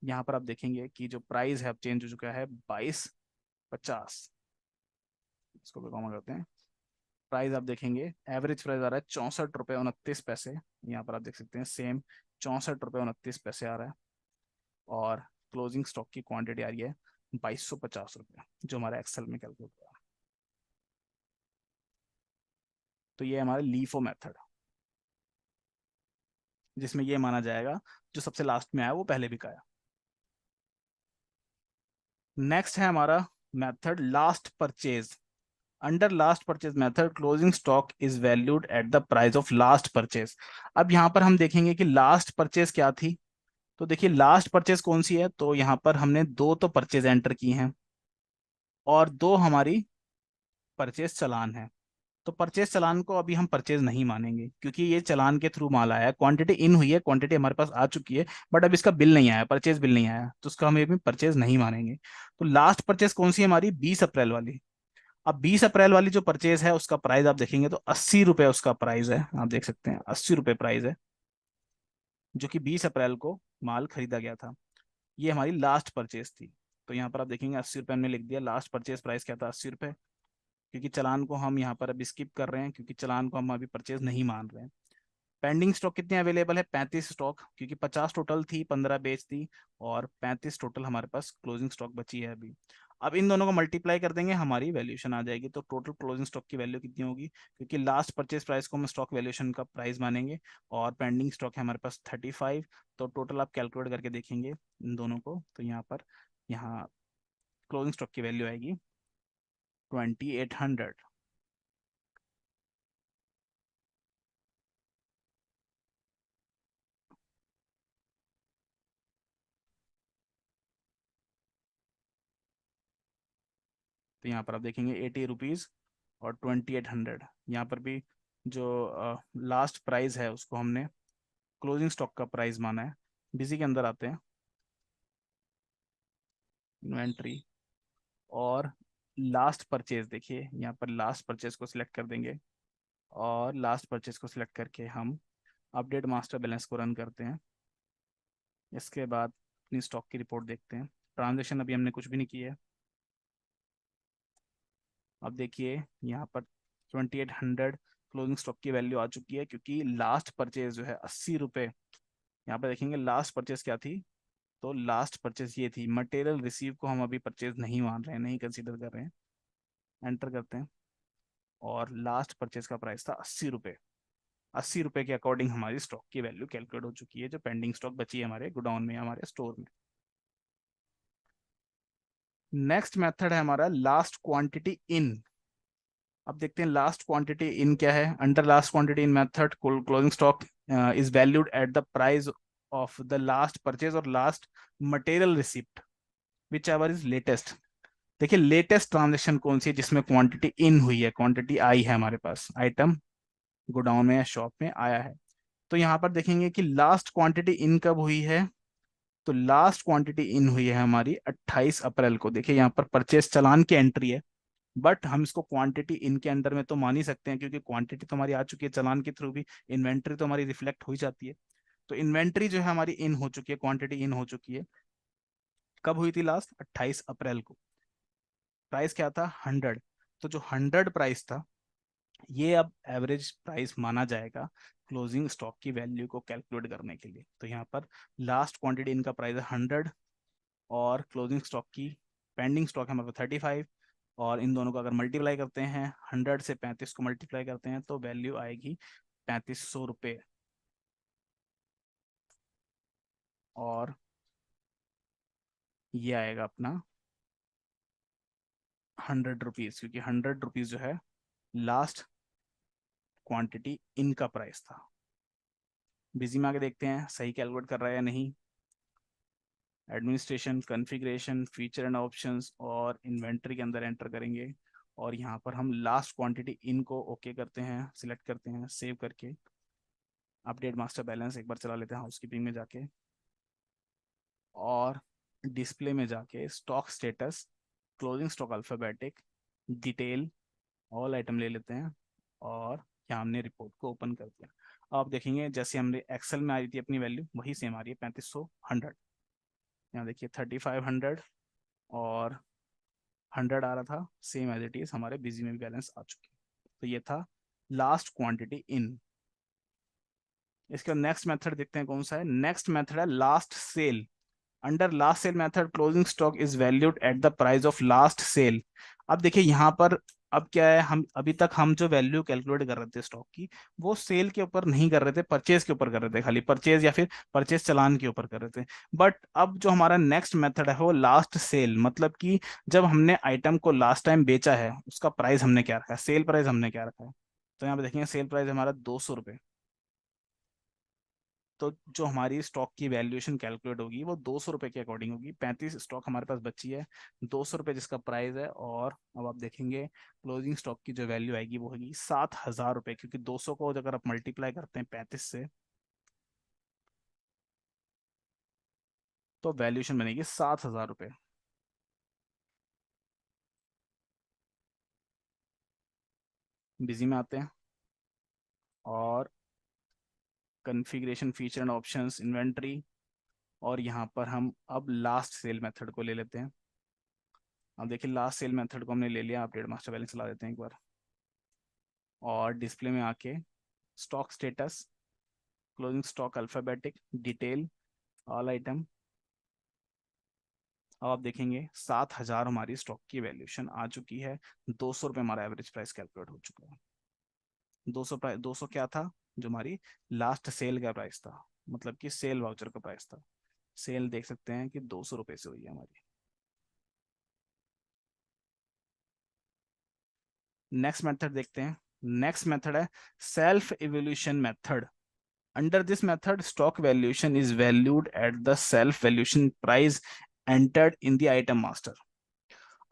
यहाँ पर आप देखेंगे कि जो प्राइस है अब चेंज हो चुका है 2250। इसको भी कॉमा करते हैं। प्राइस आप देखेंगे, एवरेज प्राइस आ रहा है 64 रुपये 29 पैसे। यहाँ पर आप देख सकते हैं सेम 64 रुपये 29 पैसे आ रहा है, और क्लोजिंग स्टॉक की क्वांटिटी आ रही है 2250 रुपये, जो हमारा एक्सेल में कैलकुलेट हुआ। तो ये हमारा लीफो मेथड, जिसमें ये माना जाएगा जो सबसे लास्ट में आया वो पहले बिकाया। नेक्स्ट है हमारा method last purchase. Under last purchase method closing stock is valued at the price of last purchase. अब यहाँ पर हम देखेंगे कि लास्ट परचेज क्या थी। तो देखिए लास्ट परचेज कौन सी है, तो यहाँ पर हमने दो तो परचेज एंटर की हैं, और दो हमारी परचेज चलान है। तो परचेज चलान को अभी हम परचेज नहीं मानेंगे, क्योंकि ये चलान के थ्रू माल आया है, क्वांटिटी इन हुई है, क्वांटिटी हमारे पास आ चुकी है, बट अब इसका बिल नहीं आया, परचेज बिल नहीं आया, तो उसका हम अभी परचेज नहीं मानेंगे। तो लास्ट परचेज कौन सी है हमारी? 20 अप्रैल वाली। अब 20 अप्रैल वाली जो परचेज है उसका प्राइस आप देखेंगे तो 80 रुपये उसका प्राइस है, आप देख सकते हैं 80 रुपये प्राइस है, जो कि 20 अप्रैल को माल खरीदा गया था। ये हमारी लास्ट परचेज थी। तो यहाँ पर आप देखेंगे 80 रुपये हमने लिख दिया, लास्ट परचेज प्राइस क्या था? 80 रुपये। क्योंकि चलान को हम यहाँ पर अभी स्किप कर रहे हैं, क्योंकि चलान को हम अभी परचेज नहीं मान रहे हैं। पेंडिंग स्टॉक कितने अवेलेबल है? 35 स्टॉक, क्योंकि 50 टोटल थी, 15 बेच दी, और 35 टोटल हमारे पास क्लोजिंग स्टॉक बची है अभी। अब इन दोनों को मल्टीप्लाई कर देंगे, हमारी वैल्यूएशन आ जाएगी। तो टोटल क्लोजिंग स्टॉक की वैल्यू कितनी होगी? क्योंकि लास्ट परचेज प्राइस को हम स्टॉक वैल्यूएशन का प्राइस मानेंगे, और पेंडिंग स्टॉक है हमारे पास 35। तो टोटल आप कैलकुलेट करके देखेंगे इन दोनों को, तो यहाँ पर यहाँ क्लोजिंग स्टॉक की वैल्यू आएगी 2800। तो यहाँ पर आप देखेंगे 80 रुपीज़ और 2800। यहाँ पर भी जो लास्ट प्राइस है उसको हमने क्लोजिंग स्टॉक का प्राइस माना है। बिजी के अंदर आते हैं, इन्वेंट्री, और लास्ट परचेज। देखिए यहाँ पर लास्ट परचेज को सिलेक्ट कर देंगे, और लास्ट परचेज को सिलेक्ट करके हम अपडेट मास्टर बैलेंस को रन करते हैं। इसके बाद अपनी स्टॉक की रिपोर्ट देखते हैं। ट्रांजेक्शन अभी हमने कुछ भी नहीं किया है। अब देखिए यहाँ पर 2800 क्लोजिंग स्टॉक की वैल्यू आ चुकी है, क्योंकि लास्ट परचेज जो है 80 रुपये। यहाँ पर देखेंगे लास्ट परचेज क्या थी, तो लास्ट परचेज ये थी। मटेरियल रिसीव को हम अभी परचेज नहीं मान रहे हैं, नहीं कंसीडर कर रहे हैं। एंटर करते हैं, और लास्ट परचेज का प्राइस था 80 रुपये। 80 रुपये के अकॉर्डिंग हमारी स्टॉक की वैल्यू कैलकुलेट हो चुकी है, जो पेंडिंग स्टॉक बची है हमारे गोडाउन में, हमारे स्टोर में। नेक्स्ट मेथड है हमारा लास्ट क्वांटिटी इन। अब देखते हैं लास्ट क्वांटिटी इन क्या है। Under last quantity in method closing stock is valued at the price of the last purchase और last material receipt whichever is latest. देखिए लेटेस्ट ट्रांजेक्शन कौन सी है जिसमें क्वांटिटी इन हुई है, क्वांटिटी आई है हमारे पास, आइटम गोडाउन में या शॉप में आया है। तो यहाँ पर देखेंगे कि लास्ट क्वांटिटी इन कब हुई है, तो लास्ट क्वांटिटी इन हुई है हमारी 28 अप्रैल को। देखिए यहाँ पर परचेस चालान की एंट्री है, बट हम इसको क्वांटिटी इन के अंडर में तो मान ही सकते हैं, क्योंकि क्वांटिटी तो हमारी आ चुकी है चालान के थ्रू भी, इन्वेंट्री तो हमारी रिफ्लेक्ट हो ही जाती है। तो इन्वेंट्री जो है हमारी इन हो चुकी है, क्वांटिटी इन हो चुकी है। कब हुई थी लास्ट? 28 अप्रैल को। प्राइस क्या था? 100। तो जो 100 प्राइस था, ये अब एवरेज प्राइस माना जाएगा क्लोजिंग स्टॉक की वैल्यू को कैलकुलेट करने के लिए। तो यहाँ पर लास्ट क्वांटिटी इनका प्राइस है 100, और क्लोजिंग स्टॉक की पेंडिंग स्टॉक है हमारे पास 35, और इन दोनों को अगर मल्टीप्लाई करते हैं, 100 से 35 को मल्टीप्लाई करते हैं, तो वैल्यू आएगी 3500 रुपये। और ये आएगा अपना 100 रुपीज, क्योंकि 100 रुपीज जो है लास्ट क्वांटिटी इनका प्राइस था। बिजी में आके देखते हैं सही कैलकुलेट कर रहा है या नहीं। Administration, configuration, feature and options, और इन्वेंट्री के अंदर एंटर करेंगे, और यहाँ पर हम लास्ट क्वांटिटी इनको ओके करते हैं, सिलेक्ट करते हैं, सेव करके अपडेट मास्टर बैलेंस एक बार चला लेते हैं हाउसकीपिंग में जाके, और डिस्प्ले में जाके stock status, closing stock alphabetic, detail, all item ले लेते हैं, और यहाँ हमने रिपोर्ट को ओपन कर दिया। अब आप देखेंगे जैसे हमने एक्सेल में आ रही थी अपनी वैल्यू, वही सेम आ रही है 3500 100। यहाँ देखिए 3500 और 100 आ रहा था, सेम एज इट इज हमारे बिजी में भी बैलेंस आ चुकी है। तो ये था लास्ट क्वांटिटी इन। इसके बाद नेक्स्ट मेथड देखते हैं कौन सा है। नेक्स्ट मेथड है last sale. Under last sale method closing stock is valued at the price of last sale. अब देखिए यहाँ पर, अब क्या है, हम अभी तक हम जो वैल्यू कैलकुलेट कर रहे थे स्टॉक की, वो सेल के ऊपर नहीं कर रहे थे, परचेज के ऊपर कर रहे थे, खाली परचेज या फिर परचेज चालान के ऊपर कर रहे थे। बट अब जो हमारा नेक्स्ट मेथड है वो लास्ट सेल, मतलब कि जब हमने आइटम को लास्ट टाइम बेचा है, उसका प्राइस हमने क्या रखा है, सेल प्राइस हमने क्या रखा है। तो यहाँ पे देखेंगे सेल प्राइस हमारा 200 रुपये। तो जो हमारी स्टॉक की वैल्यूएशन कैलकुलेट होगी वो 200 रुपये के अकॉर्डिंग होगी। 35 स्टॉक हमारे पास बची है, 200 रुपये जिसका प्राइस है। और अब आप देखेंगे क्लोजिंग स्टॉक की जो वैल्यू आएगी वो होगी 7,000 रुपये, क्योंकि 200 को अगर आप मल्टीप्लाई करते हैं 35 से, तो वैल्यूएशन बनेगी 7,000 रुपये। बिजी में आते हैं, और configuration, feature and options, inventory, और यहाँ पर हम अब लास्ट सेल मेथड को ले लेते हैं। अब देखिए लास्ट सेल मेथड को हमने ले लिया, अपडेट मास्टर बैलेंस चला देते हैं एक बार, और डिस्प्ले में आके stock status, closing stock alphabetic, detail, all item. अब आप देखेंगे 7,000 हमारी स्टॉक की वैल्यूएशन आ चुकी है। 200 रुपये हमारा एवरेज प्राइस कैलकुलेट हो चुका है। 200 प्राइस, 200 क्या था? जो हमारी लास्ट सेल का प्राइस था, मतलब कि सेल वाउचर का प्राइस था। सेल देख सकते हैं कि 200 रुपये से हुई है हमारी। नेक्स्ट मेथड देखते हैं। नेक्स्ट मेथड है self evolution method. Under this method, stock valuation is valued at the self valuation price entered in the item master.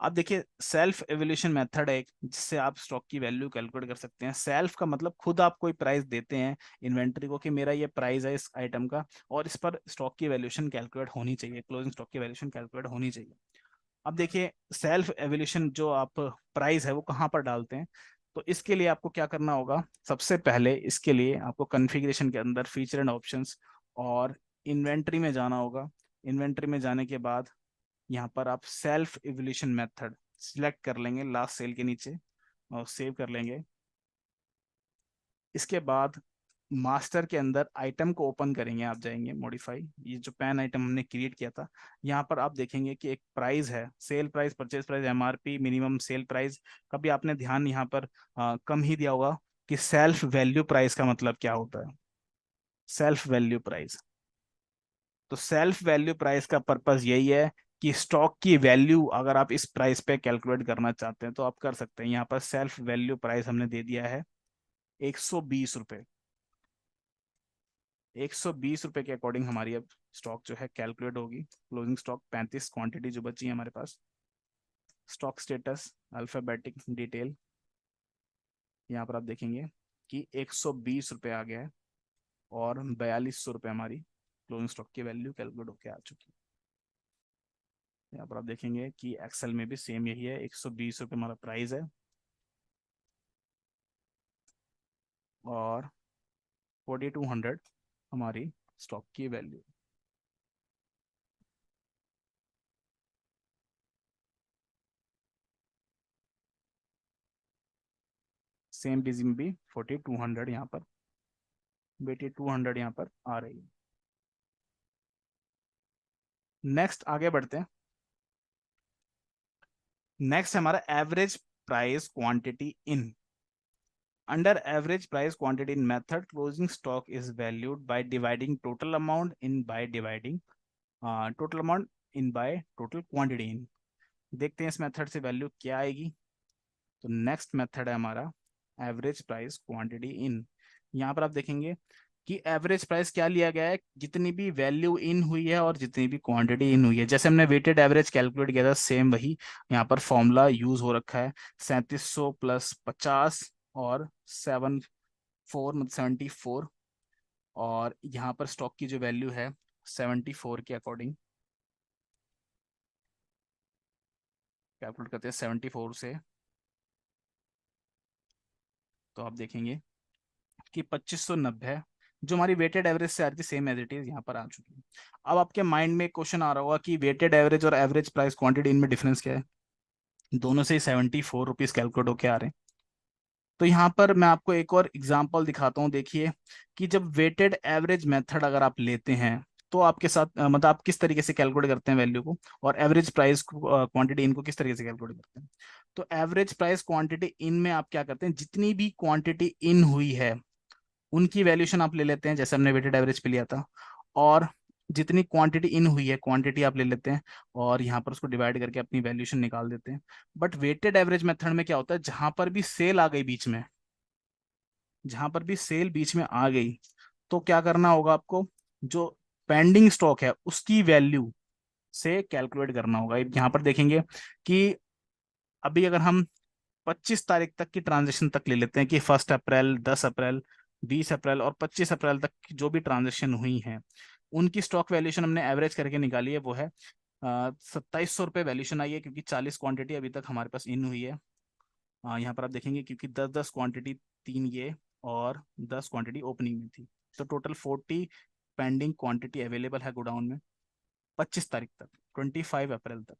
अब देखिए सेल्फ एवोल्यूशन मेथड है एक, जिससे आप स्टॉक की वैल्यू कैलकुलेट कर सकते हैं। सेल्फ का मतलब खुद आप कोई प्राइस देते हैं इन्वेंट्री को कि मेरा ये प्राइस है इस आइटम का, और इस पर स्टॉक की वैल्यूएशन कैलकुलेट होनी चाहिए, क्लोजिंग स्टॉक की वैल्यूएशन कैलकुलेट होनी चाहिए। अब देखिए सेल्फ एवोल्यूशन जो आप प्राइस है वो कहाँ पर डालते हैं, तो इसके लिए आपको क्या करना होगा। सबसे पहले इसके लिए आपको कॉन्फ़िगरेशन के अंदर फीचर एंड ऑप्शंस और इन्वेंट्री में जाना होगा। इन्वेंट्री में जाने के बाद यहाँ पर आप सेल्फ इवोल्यूशन मेथड सिलेक्ट कर लेंगे लास्ट सेल के नीचे, और सेव कर लेंगे। इसके बाद मास्टर के अंदर आइटम को ओपन करेंगे, आप जाएंगे मॉडिफाई, ये जो पैन आइटम हमने क्रिएट किया था, यहाँ पर आप देखेंगे कि एक प्राइस है, sale price, purchase price, MRP, minimum sale price. कभी आपने ध्यान यहाँ पर कम ही दिया होगा कि सेल्फ वैल्यू प्राइस का मतलब क्या होता है। सेल्फ वैल्यू प्राइस, तो सेल्फ वैल्यू प्राइस का पर्पस यही है कि स्टॉक की वैल्यू अगर आप इस प्राइस पे कैलकुलेट करना चाहते हैं तो आप कर सकते हैं। यहाँ पर सेल्फ वैल्यू प्राइस हमने दे दिया है 120 रुपये। 120 रुपये के अकॉर्डिंग हमारी अब स्टॉक जो है कैलकुलेट होगी। क्लोजिंग स्टॉक 35 क्वांटिटी जो बची है हमारे पास। स्टॉक स्टेटस अल्फाबेटिक डिटेल, यहाँ पर आप देखेंगे कि 120 रुपये आ गया है, और 4200 रुपये हमारी क्लोजिंग स्टॉक की वैल्यू कैलकुलेट होकर आ चुकी है। यहाँ पर आप देखेंगे कि एक्सेल में भी सेम यही है, 120 रुपये हमारा प्राइस है और 4200 हमारी स्टॉक की वैल्यू। सेम बीजी में भी 4200 यहाँ पर, 8200 यहाँ पर आ रही है। नेक्स्ट आगे बढ़ते हैं। नेक्स्ट हमारा average price quantity in. Under average price quantity in method, closing stock is valued by dividing total amount in by dividing total amount in by total quantity in. देखते हैं इस मेथड से value क्या आएगी। तो next method है हमारा average price quantity इन। यहाँ पर आप देखेंगे कि एवरेज प्राइस क्या लिया गया है, जितनी भी वैल्यू इन हुई है और जितनी भी क्वांटिटी इन हुई है। जैसे हमने वेटेड एवरेज कैलकुलेट किया था, सेम वही यहाँ पर फॉर्मूला यूज हो रखा है। 3700 प्लस 50 और 74, और यहाँ पर स्टॉक की जो वैल्यू है 74 के अकॉर्डिंग कैलकुलेट करते हैं 74 से। तो आप देखेंगे कि 2590 है, जो हमारी वेटेड एवरेज से आ रही थी, सेम एज इट इज यहाँ पर आ चुकी है। अब आपके माइंड में क्वेश्चन आ रहा होगा कि वेटेड एवरेज और एवरेज प्राइस क्वांटिटी इनमें डिफरेंस क्या है। दोनों से 74 रुपीज कैलकुलेट होके आ रहे हैं। तो यहाँ पर मैं आपको एक और एग्जांपल दिखाता हूँ। देखिए कि जब वेटेड एवरेज मेथड अगर आप लेते हैं तो आपके साथ मतलब आप किस तरीके से कैलकुलेट करते हैं वैल्यू को, और एवरेज प्राइस क्वांटिटी इनको किस तरीके से कैलकुलेट करते हैं। तो एवरेज प्राइस क्वांटिटी इन में आप क्या करते हैं, जितनी भी क्वांटिटी इन हुई है उनकी वैल्यूशन आप ले लेते हैं, जैसे हमने वेटेड एवरेज पे लिया था। और जितनी क्वांटिटी इन हुई है क्वांटिटी आप ले लेते हैं और यहाँ पर उसको डिवाइड करके अपनी वैल्यूशन निकाल देते हैं। बट वेटेड एवरेज मेथड में क्या होता है, जहां पर भी सेल आ गई बीच में, जहां पर भी सेल बीच में आ गई, तो क्या करना होगा आपको, जो पेंडिंग स्टॉक है उसकी वैल्यू से कैलकुलेट करना होगा। यहाँ पर देखेंगे कि अभी अगर हम 25 तारीख तक की ट्रांजेक्शन तक ले लेते हैं कि 1 अप्रैल, 10 अप्रैल, 20 अप्रैल और 25 अप्रैल तक की जो भी ट्रांजेक्शन हुई हैं, उनकी स्टॉक वैल्यूशन हमने एवरेज करके निकाली है। वो है 2700 रुपये वैल्यूशन आई है, क्योंकि 40 क्वांटिटी अभी तक हमारे पास इन हुई है। यहाँ पर आप देखेंगे क्योंकि 10-10 क्वांटिटी, 3 ये और 10 क्वांटिटी ओपनिंग में थी, तो टोटल 40 पेंडिंग क्वांटिटी अवेलेबल है गोडाउन में 25 तारीख तक, 25 अप्रैल तक।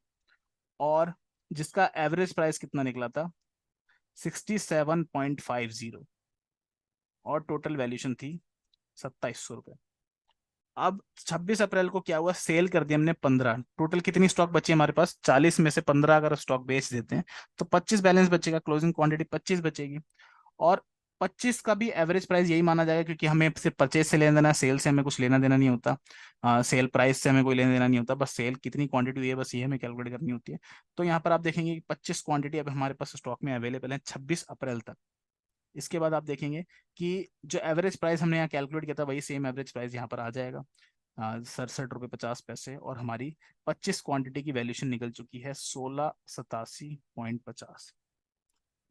और जिसका एवरेज प्राइस कितना निकला था, 67.50, और टोटल वैल्यूशन थी 2700 रुपये। अब 26 अप्रैल को क्या हुआ, सेल कर दिया हमने 15। टोटल कितनी स्टॉक बची हमारे पास, 40 में से 15 अगर स्टॉक बेच देते हैं तो 25 बैलेंस बचेगा, क्लोजिंग क्वांटिटी 25 बचेगी। और 25 का भी एवरेज प्राइस यही माना जाएगा, क्योंकि हमें सिर्फ परचेज से लेना देना, सेल से हमें कुछ लेना देना नहीं होता। सेल प्राइस से हमें कोई लेना देना नहीं होता, बस सेल कितनी क्वांटिटी हुई है बस ये हमें कैलकुलेट करनी होती है। तो यहाँ पर आप देखेंगे कि 25 क्वांटिटी अब हमारे पास स्टॉक में अवेलेबल है 26 अप्रैल तक। इसके बाद आप देखेंगे कि जो एवरेज प्राइस हमने यहाँ कैलकुलेट किया था वही सेम एवरेज प्राइस यहाँ पर आ जाएगा, 67 रुपये 50 पैसे, और हमारी 25 क्वांटिटी की वैल्यूशन निकल चुकी है 1687.50।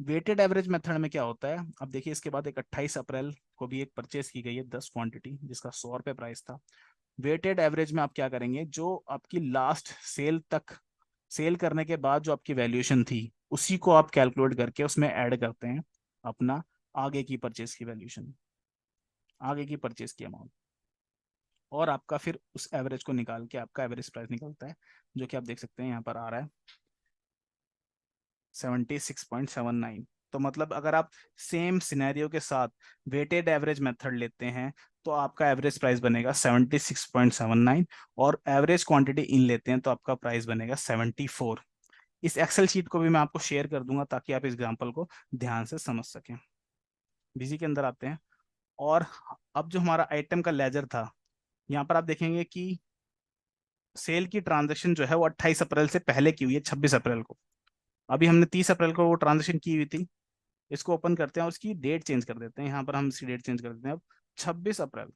वेटेड एवरेज मेथड में क्या होता है, अब देखिए इसके बाद एक 28 अप्रैल को भी एक परचेज की गई है 10 क्वांटिटी, जिसका 100 रुपये प्राइस था। वेटेड एवरेज में आप क्या करेंगे, जो आपकी लास्ट सेल तक, सेल करने के बाद जो आपकी वैल्यूएशन थी उसी को आप कैलकुलेट करके उसमें ऐड करते हैं अपना आगे की परचेज की वैल्यूएशन, आगे की परचेज की अमाउंट, और आपका फिर उस एवरेज को निकाल के आपका एवरेज प्राइस निकलता है, जो कि आप देख सकते हैं यहाँ पर आ रहा है 76.79। तो मतलब अगर आप सेम सिनेरियो के साथ वेटेड एवरेज मेथड लेते हैं तो आपका एवरेज प्राइस बनेगा 76.79, और एवरेज क्वांटिटी इन लेते हैं तो आपका प्राइस बनेगा 74। इस एक्सेल शीट को भी मैं आपको शेयर कर दूंगा ताकि आप इस एग्जाम्पल को ध्यान से समझ सकें। बिजी के अंदर आते हैं। और अब जो हमारा आइटम का लेजर था, यहाँ पर आप देखेंगे कि सेल की ट्रांजेक्शन जो है वो 28 अप्रैल से पहले की हुई है, 26 अप्रैल को। अभी हमने 30 अप्रैल को वो ट्रांजेक्शन की हुई थी। इसको ओपन करते हैं और उसकी डेट चेंज कर देते हैं, यहाँ पर हम इसकी डेट चेंज कर देते हैं अब 26 अप्रैल।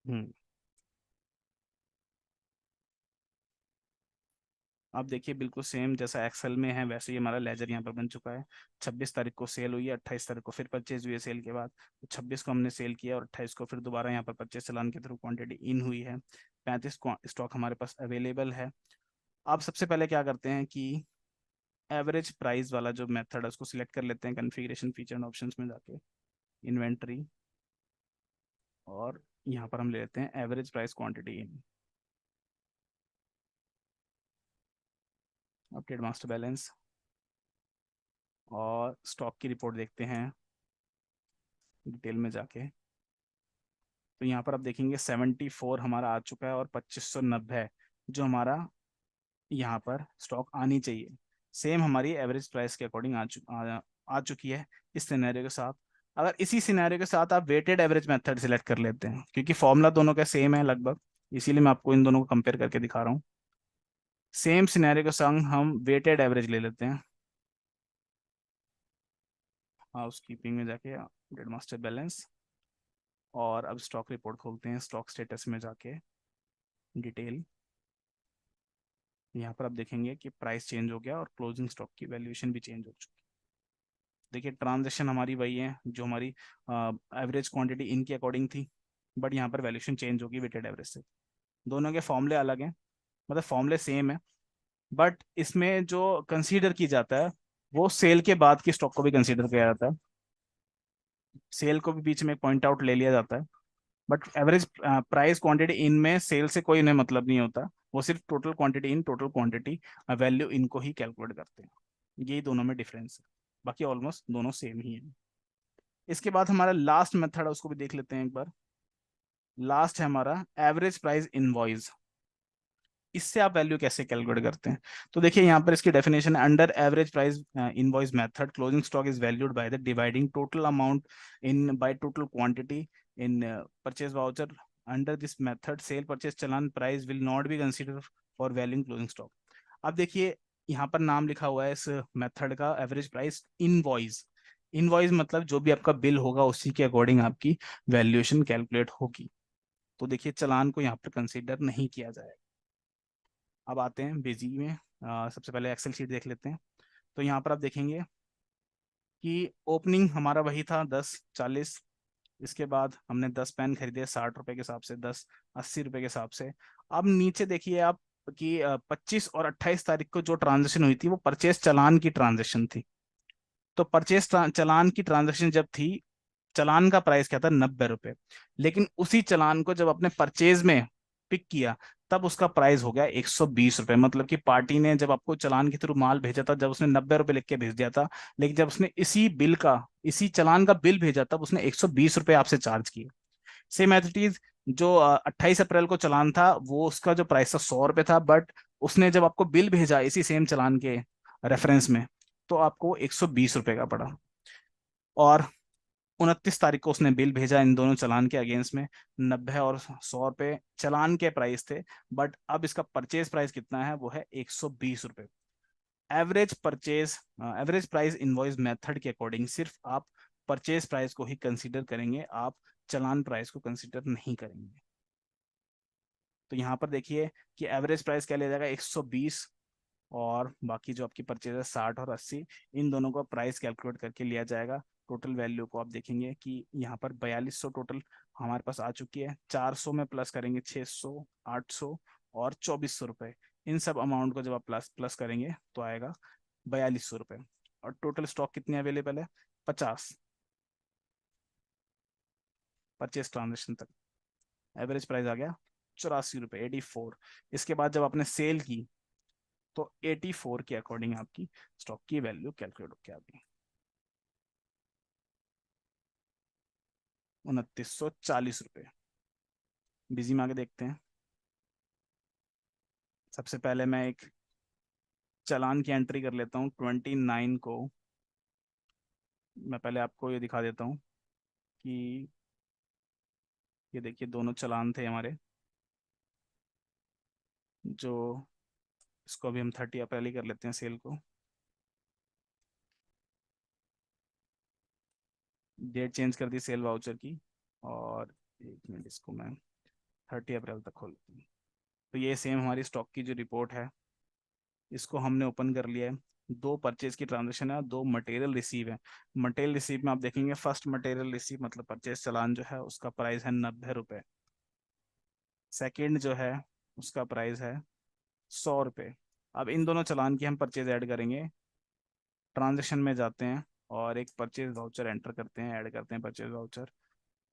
हम्म आप देखिए बिल्कुल सेम जैसा एक्सेल में है वैसे ही हमारा लेजर यहाँ पर बन चुका है। 26 तारीख को सेल हुई है, 28 तारीख को फिर परचेज हुई है सेल के बाद, तो 26 को हमने सेल किया और 28 को फिर दोबारा यहाँ पर परचेज चलान के थ्रू क्वांटिटी इन हुई है। 35 स्टॉक हमारे पास अवेलेबल है। आप सबसे पहले क्या करते हैं कि एवरेज प्राइस वाला जो मेथड है उसको सिलेक्ट कर लेते हैं कॉन्फ़िगरेशन फीचर एंड ऑप्शंस में जाके, इन्वेंट्री, और यहाँ पर हम ले लेते हैं एवरेज प्राइस क्वांटिटी इन, अपडेट मास्टर बैलेंस, और स्टॉक की रिपोर्ट देखते हैं डिटेल में जाके। तो यहाँ पर आप देखेंगे 74 हमारा आ चुका है और 2590 है जो हमारा यहाँ पर स्टॉक आनी चाहिए। सेम हमारी एवरेज प्राइस के अकॉर्डिंग आ चुकी है इस सिनेरियो के साथ। अगर इसी सिनेरियो के साथ आप वेटेड एवरेज मेथड सिलेक्ट कर लेते हैं, क्योंकि फॉर्मूला दोनों का सेम है लगभग, इसीलिए मैं आपको इन दोनों को कंपेयर करके दिखा रहा हूँ। सेम सिनेरियो के संग हम वेटेड एवरेज ले लेते हैं, हाउस कीपिंग में जाके डेट मास्टर बैलेंस, और अब स्टॉक रिपोर्ट खोलते हैं, स्टॉक स्टेटस में जाके डिटेल। यहाँ पर आप देखेंगे कि प्राइस चेंज हो गया और क्लोजिंग स्टॉक की वैल्यूएशन भी चेंज हो चुकी है। देखिए ट्रांजेक्शन हमारी वही है जो हमारी एवरेज क्वांटिटी इनके अकॉर्डिंग थी, बट यहाँ पर वैल्यूएशन चेंज होगी वेटेड एवरेज से। दोनों के फॉर्मूले अलग हैं, मतलब फॉर्मूले सेम है, बट इसमें जो कंसीडर की जाता है वो सेल के बाद की स्टॉक को भी कंसीडर किया जाता है, सेल को भी बीच में पॉइंट आउट ले लिया जाता है। बट एवरेज प्राइस क्वांटिटी इन में सेल से कोई इन्हें मतलब नहीं होता, वो सिर्फ total quantity in, total quantity value इनको ही कैलकुलेट करते हैं। यही दोनों में डिफरेंस है, बाकी ऑलमोस्ट दोनों सेम ही है। इसके बाद हमारा लास्ट मेथड है उसको भी देख लेते हैं एक बार। लास्ट है हमारा एवरेज प्राइस इनवॉइस। इससे आप वैल्यू कैसे कैलकुलेट करते हैं? तो देखिए यहाँ पर इसकी डेफिनेशन है, under average price invoice method closing stock is valued by the dividing total amount in by total quantity in purchase voucher. Under this method cell purchase challan price will not be consider for valuing closing stock. अब देखिए यहाँ पर नाम लिखा हुआ है इस method का, एवरेज प्राइस इनवॉइस। इनवॉइस मतलब जो भी आपका बिल होगा उसी के अकॉर्डिंग आपकी वैल्यूएशन कैलकुलेट होगी। तो देखिए चालान को यहाँ पर कंसीडर नहीं किया जाएगा। अब आते हैं बेजी में, सबसे पहले एक्सेल शीट देख लेते हैं। तो यहाँ पर आप देखेंगे कि ओपनिंग हमारा वही था 10 40, इसके बाद हमने 10 पेन खरीदे 60 रुपए के हिसाब से, 10 80 रुपए के हिसाब से। अब नीचे देखिए आप कि 25 और 28 तारीख को जो ट्रांजेक्शन हुई थी वो परचेस चलान की ट्रांजेक्शन थी। तो परचेस चलान की ट्रांजेक्शन जब थी, चलान का प्राइस क्या था, 90 रुपए। लेकिन उसी चलान को जब अपने परचेज में पिक किया तब उसका प्राइस हो गया 120 रुपए। मतलब कि पार्टी ने जब आपको चलान के थ्रू माल भेजा था, जब उसने 90 रुपए लिख के भेज दिया था, लेकिन जब उसने इसी चलान का बिल भेजा तब उसने 120 रुपए आपसे चार्ज किए। सेम एज इट इज, जो 28 अप्रैल को चलान था वो उसका जो प्राइस था 100 रुपए था, बट उसने जब आपको बिल भेजा इसी सेम चलान के रेफरेंस में तो आपको 120 रुपए का पड़ा। और 29 तारीख को उसने बिल भेजा इन दोनों चलान के अगेंस्ट में, 90 और 100 रुपए चलान के प्राइस थे, बट अब इसका परचेज प्राइस कितना है, वो है 120 रुपए। एवरेज प्राइस इनवॉइस मेथड के अकॉर्डिंग सिर्फ आप परचेज प्राइस को ही कंसीडर करेंगे, आप चलान प्राइस को कंसीडर नहीं करेंगे। तो यहाँ पर देखिए कि एवरेज प्राइस क्या लिया जाएगा, 120, और बाकी जो आपकी परचेज है 60 और 80, इन दोनों का प्राइस कैलकुलेट करके लिया जाएगा। टोटल वैल्यू को आप देखेंगे कि यहाँ पर 4200 टोटल हमारे पास आ चुकी है। 400 में प्लस करेंगे 600, 800 और 2400 रुपये। इन सब अमाउंट को जब आप प्लस प्लस करेंगे तो आएगा 4200 रुपये। और टोटल स्टॉक कितने अवेलेबल है, 50 परचेज ट्रांजेक्शन तक। एवरेज प्राइस आ गया 84 रुपये, 84। इसके बाद जब आपने सेल की तो 84 के अकॉर्डिंग आपकी स्टॉक की वैल्यू कैलकुलेट होकर आ गई 2940 रुपये। बिजी में आगे देखते हैं। सबसे पहले मैं एक चालान की एंट्री कर लेता हूँ 29 को। मैं पहले आपको ये दिखा देता हूँ कि ये देखिए दोनों चालान थे हमारे, जो इसको अभी हम 30 अप्रैल ही कर लेते हैं सेल को। डेट चेंज कर दी सेल वाउचर की, और 1 मिनट इसको मैं 30 अप्रैल तक खोल लेती हूँ। तो ये सेम हमारी स्टॉक की जो रिपोर्ट है इसको हमने ओपन कर लिया है। दो परचेज की ट्रांजेक्शन है, दो मटेरियल रिसीव है। मटेरियल रिसीव में आप देखेंगे फर्स्ट मटेरियल रिसीव मतलब परचेज चालान जो है उसका प्राइस है 90 रुपये। सेकेंड जो है उसका प्राइस है 100 रुपये। अब इन दोनों चालान की हम परचेज ऐड करेंगे। ट्रांजेक्शन में जाते हैं और एक परचेज वाउचर एंटर करते हैं, ऐड करते हैं परचेज वाउचर।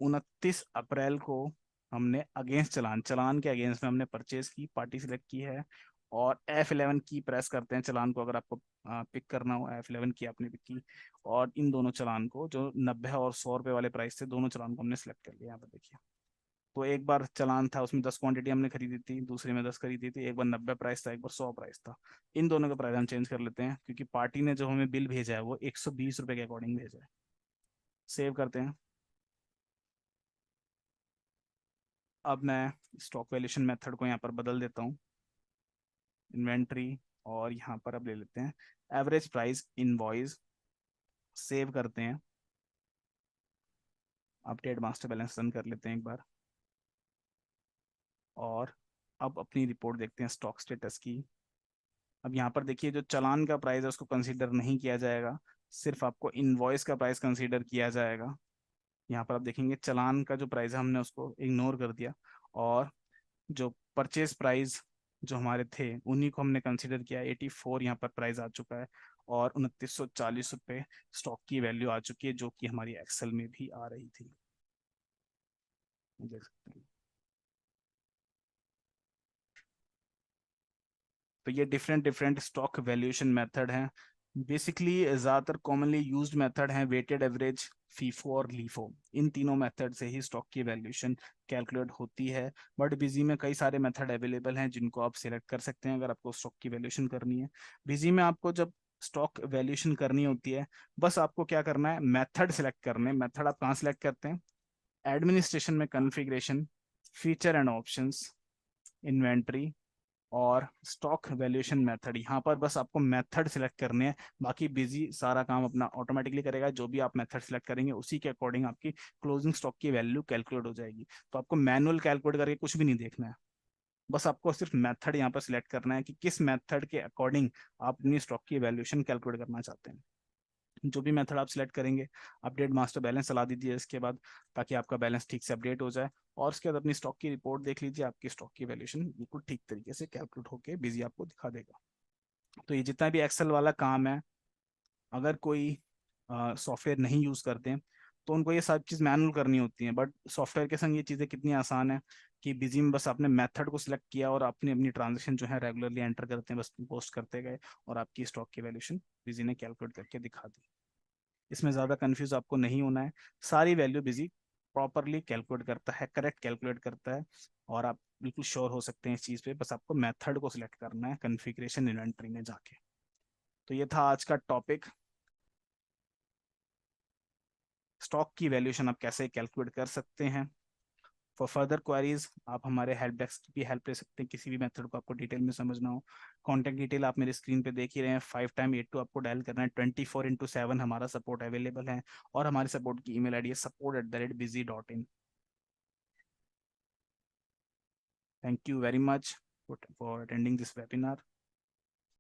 29 अप्रैल को हमने अगेंस्ट चालान, चालान के अगेंस्ट में हमने परचेज की, पार्टी सिलेक्ट की है और F11 की प्रेस करते हैं चालान को, अगर आपको पिक करना हो F11 की आपने पिक की। और इन दोनों चालान को जो 90 और 100 रुपये वाले प्राइस थे, दोनों चालान को हमने सेलेक्ट कर लिया। यहाँ पर देखिए, तो एक बार चालान था उसमें 10 क्वांटिटी हमने खरीदी थी, दूसरे में 10 खरीदी थी। एक बार 90 प्राइस था, एक बार 100 प्राइस था। इन दोनों का प्राइस हम चेंज कर लेते हैं क्योंकि पार्टी ने जो हमें बिल भेजा है वो 120 रुपये के अकॉर्डिंग भेजा है। सेव करते हैं। अब मैं स्टॉक वैल्यूएशन मेथड को यहाँ पर बदल देता हूँ, इन्वेंट्री, और यहाँ पर अब ले लेते हैं एवरेज प्राइस इनवॉइस। सेव करते हैं, अपडेट मास्टर बैलेंस रन कर लेते हैं एक बार। और अब अपनी रिपोर्ट देखते हैं स्टॉक स्टेटस की। अब यहाँ पर देखिए जो चालान का प्राइस है उसको कंसीडर नहीं किया जाएगा, सिर्फ आपको इनवॉइस का प्राइस कंसीडर किया जाएगा। यहाँ पर आप देखेंगे चालान का जो प्राइस है हमने उसको इग्नोर कर दिया, और जो परचेज प्राइस जो हमारे थे उन्हीं को हमने कंसिडर किया। 84 यहाँ पर प्राइस आ चुका है और 2940 रुपये स्टॉक की वैल्यू आ चुकी है, जो कि हमारी एक्सेल में भी आ रही थी, देख सकते हैं। तो ये different different stock valuation method हैं। बेसिकली ज़्यादातर कॉमनली यूज्ड मेथड हैं वेटेड एवरेज, फीफो और लीफो। इन तीनों मेथड से ही स्टॉक की वैल्यूएशन कैलकुलेट होती है। बट बिजी में कई सारे मेथड अवेलेबल हैं जिनको आप सिलेक्ट कर सकते हैं अगर आपको स्टॉक की वैल्यूएशन करनी है। बिजी में आपको जब स्टॉक वैल्यूएशन करनी होती है, बस आपको क्या करना है, मेथड सिलेक्ट करने। मेथड आप कहाँ सिलेक्ट करते हैं, एडमिनिस्ट्रेशन में configuration, feature and options, inventory और स्टॉक वैल्यूएशन मेथड। यहाँ पर बस आपको मेथड सिलेक्ट करने हैं, बाकी बिजी सारा काम अपना ऑटोमेटिकली करेगा। जो भी आप मेथड सिलेक्ट करेंगे उसी के अकॉर्डिंग आपकी क्लोजिंग स्टॉक की वैल्यू कैलकुलेट हो जाएगी। तो आपको मैनुअल कैलकुलेट करके कुछ भी नहीं देखना है, बस आपको सिर्फ मेथड यहाँ पर सिलेक्ट करना है कि किस मेथड के अकॉर्डिंग आप अपनी स्टॉक की वैल्यूएशन कैलकुलेट करना चाहते हैं। जो भी मेथड आप सिलेक्ट करेंगे, अपडेट मास्टर बैलेंस चला दीजिए इसके बाद, ताकि आपका बैलेंस ठीक से अपडेट हो जाए। और उसके बाद अपनी स्टॉक की रिपोर्ट देख लीजिए, आपकी स्टॉक की वैल्यूएशन बिल्कुल ठीक तरीके से कैलकुलेट होकर बिजी आपको दिखा देगा। तो ये जितना भी एक्सेल वाला काम है, अगर कोई सॉफ्टवेयर नहीं यूज़ करते हैं तो उनको ये सब चीज़ मैनुअल करनी होती है। बट सॉफ्टवेयर के संग ये चीज़ें कितनी आसान है कि बिजी में बस आपने मेथड को सिलेक्ट किया और अपनी अपनी ट्रांजेक्शन जो है रेगुलरली एंटर करते हैं, बस पोस्ट करते गए और आपकी स्टॉक की वैल्यूएशन बिजी ने कैलकुलेट करके दिखा दी। इसमें ज़्यादा कंफ्यूज आपको नहीं होना है, सारी वैल्यू बिजी प्रॉपरली कैलकुलेट करता है, करेक्ट कैलकुलेट करता है। और आप बिल्कुल श्योर हो सकते हैं इस चीज़ पे, बस आपको मेथड को सिलेक्ट करना है कॉन्फ़िगरेशन इन्वेंटरी में जाके। तो ये था आज का टॉपिक, स्टॉक की वैल्यूएशन आप कैसे कैलकुलेट कर सकते हैं। फॉर फर्दर क्वेरीज आप हमारे हेल्प डेस्क की भी हेल्प ले सकते हैं, किसी भी मेथड को आपको डिटेल में समझना हो। कॉन्टैक्ट डिटेल आप मेरे स्क्रीन पे देख ही रहे हैं, 5 टाइम 82 आपको डायल करना है। 24/7 हमारा सपोर्ट अवेलेबल है, और हमारे सपोर्ट की ईमेल आईडी है support@busy.in। Thank you very much for attending this webinar.